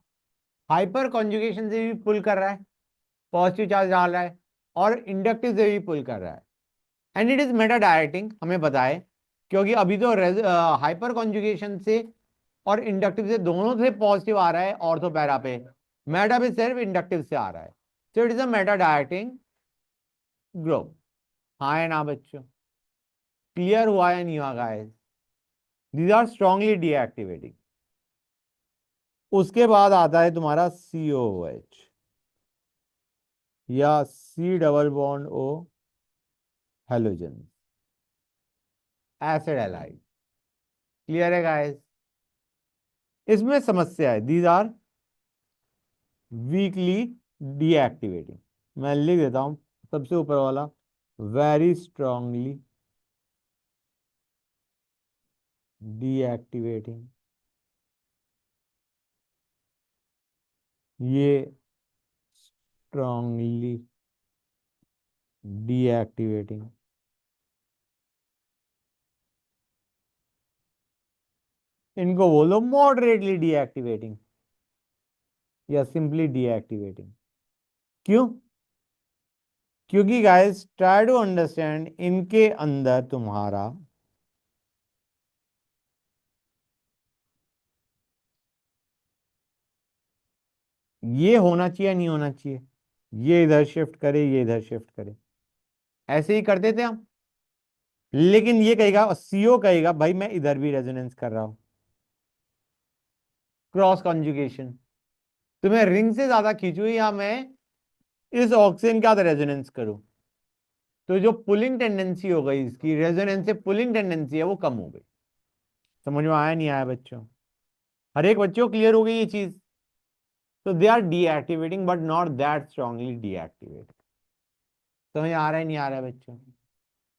हाइपर कॉन्जुगेशन से भी पुल कर रहा है, पॉजिटिव चार्ज डाल रहा है, और इंडक्टिव से भी पुल कर रहा है, and it is Meta directing, हमें पता है। क्योंकि अभी तो हाइपर कॉन्जुगेशन से और इंडक्टिव से दोनों से पॉजिटिव आ रहा है ऑर्थो पैरा पे, मेटा पे सिर्फ इंडक्टिव से आ रहा है। So it is a meta directing group, हाँ है ना बच्चों। क्लियर हुआ या नहीं हुआ guys, these are strongly deactivating. उसके बाद आता है तुम्हारा COOH या C∠O halogen, acid halide. Clear है गाइस, इसमें समस्या है, दीज आर वीकली डीएक्टिवेटिंग। मैं लिख देता हूं सबसे ऊपर वाला, वेरी स्ट्रांगली डीएक्टिवेटिंग। ये स्ट्रांगली डीएक्टिवेटिंग, इनको बोलो मॉडरेटली डीएक्टिवेटिंग या सिंपली डीएक्टिवेटिंग। क्यों? क्योंकि गाइस ट्राई टू अंडरस्टैंड, इनके अंदर तुम्हारा ये होना चाहिए या नहीं होना चाहिए, ये इधर शिफ्ट करे, ये इधर शिफ्ट करे, ऐसे ही करते थे हम। लेकिन ये कहेगा, CO कहेगा भाई मैं इधर भी रेजोनेंस कर रहा हूं, क्रॉस कॉन्जुगेशन। तो मैं रिंग से ज्यादा खींचू या मैं इस ऑक्सीजन के साथ रेजोनेंस करूं, तो जो पुलिंग टेंडेंसी हो गई इसकी, रेजोनेंस से पुलिंग टेंडेंसी है वो कम हो गई। समझ में आया नहीं आया बच्चों, हर एक बच्चों क्लियर हो गई ये चीज। तो they are deactivating but not that strongly deactivate. समझ आ रहा है नहीं आ रहा है बच्चों।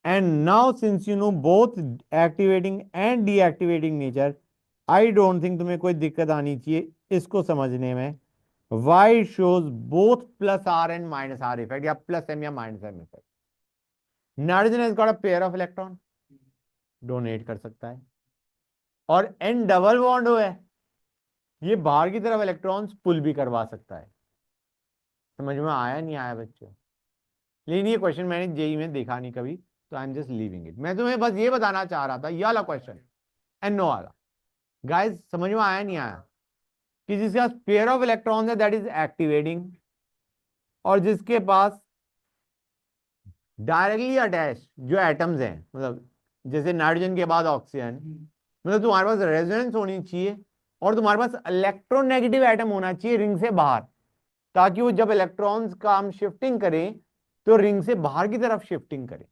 And now since you know both activating and deactivating nature, I don't think तुम्हें कोई दिक्कत आनी चाहिए इसको समझने में। Y shows both plus R and minus R effect, या प्लस एम या minus M effect. Nitrogen has got a pair of electron, donate कर सकता है, और एन डबल बॉन्ड हो है, ये बाहर की तरफ इलेक्ट्रॉन्स पुल भी करवा सकता है। समझ में आया नहीं आया बच्चों? लेकिन ये क्वेश्चन मैंने जेई में देखा नहीं कभी, तो I am just leaving it. मैं तुम्हें बस ये बताना चाह रहा था, ये वाला क्वेश्चन एंड नो वाला। गाइस समझ में आया नहीं आया? कि जिसके पास पेयर ऑफ इलेक्ट्रॉन्स है दैट इज एक्टिवेटिंग, और जिसके पास डायरेक्टली अटैच जो एटम्स हैं, मतलब जैसे नाइट्रोजन के बाद ऑक्सीजन, मतलब तुम्हारे पास रेजोनेंस होनी चाहिए और तुम्हारे पास इलेक्ट्रोनेगेटिव एटम होना चाहिए रिंग से बाहर, ताकि वो जब इलेक्ट्रॉन्स का हम शिफ्टिंग करें तो रिंग से बाहर की तरफ शिफ्टिंग करें।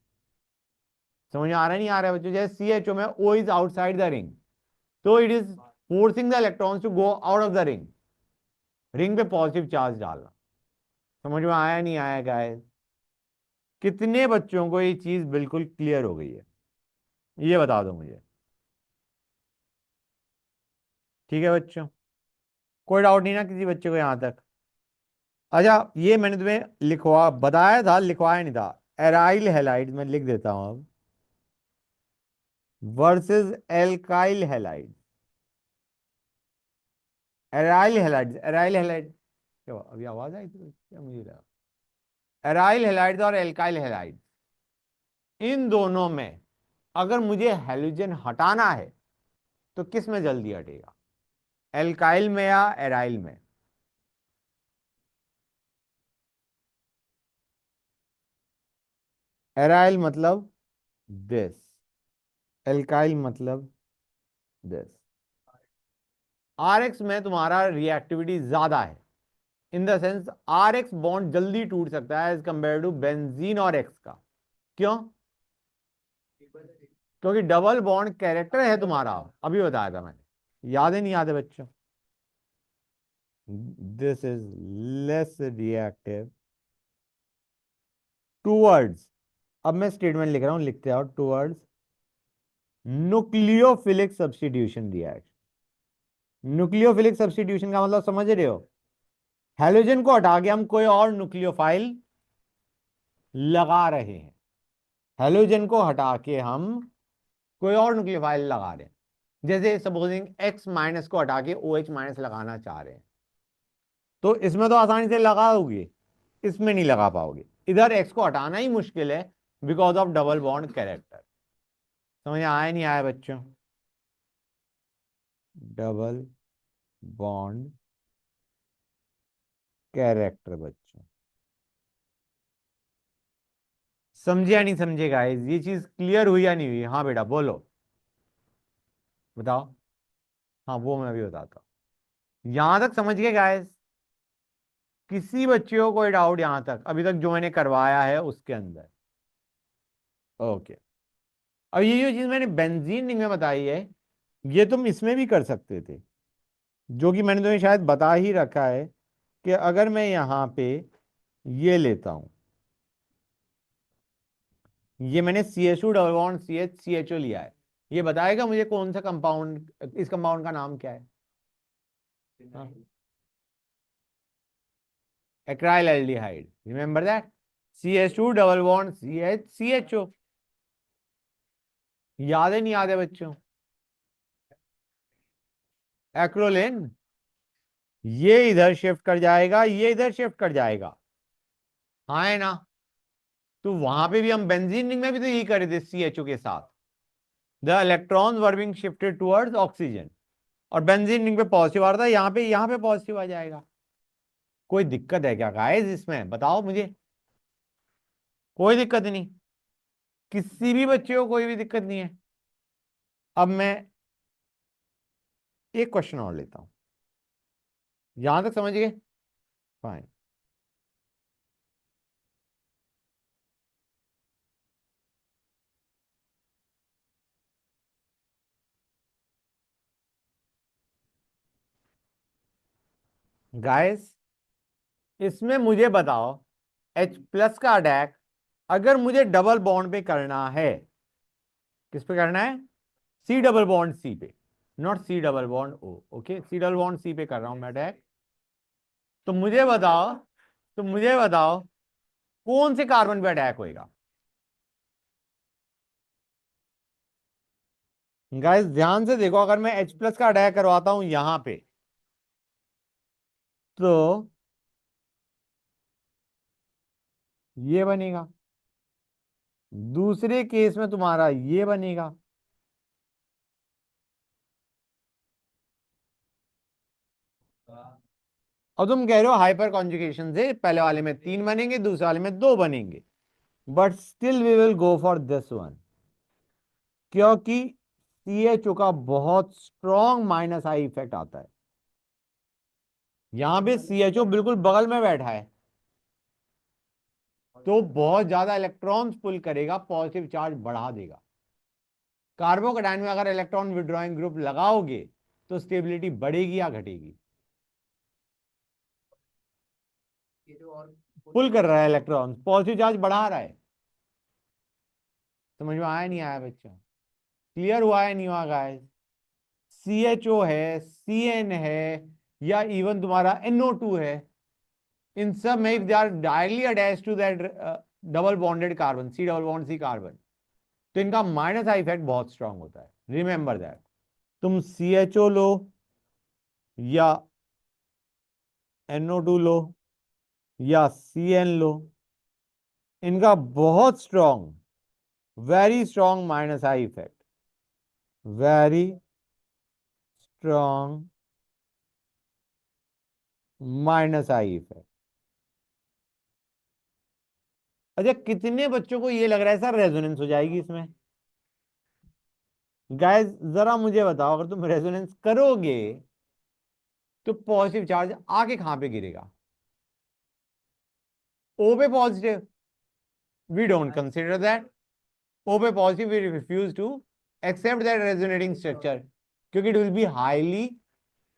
समझ में आ रहा है नहीं आ रहा है बच्चों? जैसे CHO में O is outside the ring, तो it is forcing the electrons to go out of the ring, ring पे पॉजिटिव चार्ज डालना। समझ में आया नहीं आया गाइस? कितने बच्चों को ये चीज बिल्कुल क्लियर हो गई है, ये बता दो मुझे। ठीक है बच्चों, कोई डाउट नहीं ना किसी बच्चे को यहां तक? अच्छा, ये मैंने तुम्हें लिखवा बताया था, लिखवाया नहीं था। एराइल हैलाइड मैं लिख देता हूं अब, versus alkyl halide. Aryl halide, aryl halide, क्या अभी आवाज आई थी क्या? मुझे लगा एराइल हैलाइड और एल्काइल हैलाइड, इन दोनों में अगर मुझे हैलोजन हटाना है तो किस में जल्दी हटेगा, एल्काइल में या एराइल में? एराइल मतलब दिस, एल्काइल मतलब दिस। RX में तुम्हारा रिएक्टिविटी ज्यादा है, इन द सेंस RX बॉन्ड जल्दी टूट सकता है एज कंपेयर टू बेंजीन और X का। क्यों? क्योंकि डबल बॉन्ड कैरेक्टर है तुम्हारा, अभी बताया था मैंने, याद है नहीं याद है बच्चों? This is less reactive towards, अब मैं स्टेटमेंट लिख रहा हूं, लिखते आओ, towards nucleophilic substitution reaction. Nucleophilic substitution का मतलब समझ रहे हो? हैलोजन को हटा के हम कोई और न्यूक्लियोफाइल लगा रहे हैं, हैलोजन को हटा के हम कोई और न्यूक्लियोफाइल लगा रहे हैं। जैसे सपोजिंग X माइनस को हटा के OH माइनस लगाना चाह रहे हैं, तो इसमें तो आसानी से लगा दोगे, इसमें नहीं लगा पाओगे। इधर X को हटाना ही मुश्किल है because of double bond character. समझ आया नहीं आया बच्चों? डबल बॉन्ड कैरेक्टर बच्चों, समझे या नहीं समझे गाइस? ये चीज क्लियर हुई या नहीं हुई? हाँ बेटा बोलो, बताओ। हाँ वो मैं भी बताता हूं, यहां तक समझ गए गाइस? किसी बच्चे को कोई डाउट यहां तक अभी तक जो मैंने करवाया है उसके अंदर? ओके। अब ये जो चीज मैंने बेंजीन रिंग में बताई है, ये तुम इसमें भी कर सकते थे, जो कि मैंने तुम्हें शायद बता ही रखा है कि अगर मैं यहां पे ये लेता हूं, ये मैंने CH2 double bond CH CHO लिया है, ये बताएगा मुझे कौन सा कंपाउंड, इस कंपाउंड का नाम क्या है? एक्राइल aldehyde, remember that, CH2 double bond CHO। याद है नहीं याद है बच्चों? एक्रोलिन, ये इधर शिफ्ट कर जाएगा, ये इधर शिफ्ट कर जाएगा, हाँ है ना? तो वहां पे भी हम बेंजीन रिंग में भी तो यही करे थे CHO के साथ, the electrons were being shifted towards oxygen, और बेंजीन रिंग पे पॉजिटिव आ रहा था, यहाँ पे पॉजिटिव आ जाएगा। कोई दिक्कत है क्या गाइस इसमें, बताओ मुझे? कोई दिक्कत नहीं, किसी भी बच्चे को कोई भी दिक्कत नहीं है। अब मैं एक क्वेश्चन और लेता हूं, यहां तक समझ गए? फाइन। गाइस इसमें मुझे बताओ, H+ का अटैक अगर मुझे डबल बॉन्ड पे करना है, किस पे करना है? C डबल बॉन्ड C पे, not C double bond O। Okay, C double bond C पे कर रहा हूं मैं अटैक, तो मुझे बताओ कौन से कार्बन पे अटैक होएगा? गाइस ध्यान से देखो, अगर मैं H+ का अटैक करवाता हूं यहां पे, तो ये बनेगा, दूसरे केस में तुम्हारा ये बनेगा, और तुम कह रहे हो हाइपर कॉन्जुगेशन से पहले वाले में 3 बनेंगे, दूसरे वाले में 2 बनेंगे, but still we will go for this one, क्योंकि CHO का बहुत स्ट्रॉन्ग माइनस आई इफेक्ट आता है। यहां पे CHO बिल्कुल बगल में बैठा है, तो बहुत ज्यादा इलेक्ट्रॉन्स पुल करेगा, पॉजिटिव चार्ज बढ़ा देगा। कार्बोकैटायन में अगर इलेक्ट्रॉन विड्रॉइंग ग्रुप लगाओगे तो स्टेबिलिटी बढ़ेगी या घटेगी? ये जो और पुल कर रहा है इलेक्ट्रॉन, पॉजिटिव चार्ज बढ़ा रहा है। समझ में आया नहीं आया बच्चा? क्लियर हुआ है नहीं हुआ गाइस? CHO है, CN है, या इवन तुम्हारा NO2 है, इन सब में if they are directly attached to that double bonded carbon, C double bond C carbon, तो इनका माइनस आई इफेक्ट बहुत स्ट्रांग होता है। Remember that. तुम CHO लो या NO2 लो या CN लो, इनका बहुत strong, very strong minus I effect, very strong minus I effect. अच्छा, कितने बच्चों को ये लग रहा है सर रेजोनेंस हो जाएगी इसमें? गाइस जरा मुझे बताओ, अगर तुम रेजोनेंस करोगे तो पॉजिटिव चार्ज आके कहां पे गिरेगा? O पे positive, we don't consider that. O पे positive, we refuse to accept that resonating structure, क्योंकि it will be highly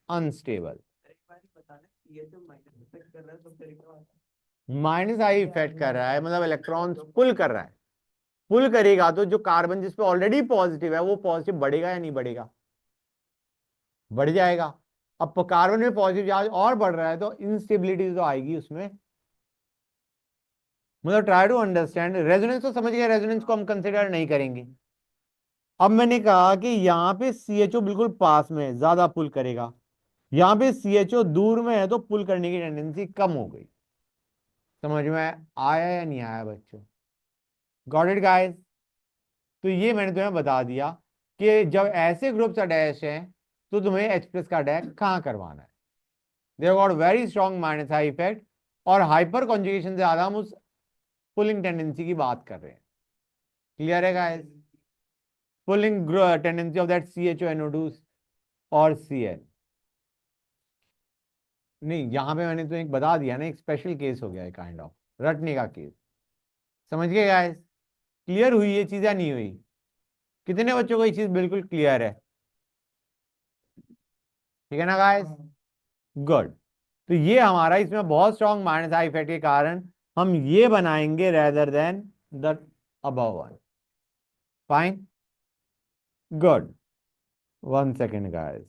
unstable. एक बार ही बताना ये तो माइनस इफेक्ट कर रहा है तो फिर क्या होता माइनस आई इफेक्ट कर रहा है, मतलब इलेक्ट्रॉन्स पुल कर रहा है। पुल करेगा तो जो कार्बन जिस पे ऑलरेडी पॉजिटिव है वो पॉजिटिव बढ़ेगा या नहीं बढ़ेगा? बढ़ जाएगा। अब कार्बन में पॉजिटिव चार्ज और बढ़ रहा है तो इंस्टेबिलिटी तो आएगी उसमें। मतलब ट्राई टू अंडरस्टैंड। रेजोनेंस तो समझ गए, रेजोनेंस को हम कंसिडर नहीं करेंगे। अब मैंने कहा कि यहाँ पे CHO बिल्कुल पास में है, ज्यादा पुल करेगा, यहाँ पे CHO दूर में है तो पुल करने की टेंडेंसी कम हो गई। समझ में आया या नहीं आया बच्चों? Got it guys? तो ये मैंने तुम्हें बता दिया कि जब ऐसे ग्रुप्स अटैच हैं तो तुम्हें H+ का अटैक कहाँ करवाना है। They got very strong minus I effect, और हाइपर कॉन्जुगेशन से ज्यादा हम उस पुलिंग टेंडेंसी की बात कर रहे हैं। क्लियर है guys? Pulling tendency of that CHO NO2 और CN। नहीं, यहां पे मैंने तो एक बता दिया ना, एक स्पेशल केस हो गया है, काइंड ऑफ रटने का केस। समझ गए गाइस? क्लियर हुई ये चीज या नहीं हुई? कितने बच्चों को ये चीज बिल्कुल क्लियर है? ठीक है ना गाइस? गुड। तो ये हमारा इसमें बहुत स्ट्रॉन्ग माइनस आई इफेक्ट के कारण हम ये बनाएंगे rather than the above one. Fine, good. 1 second guys.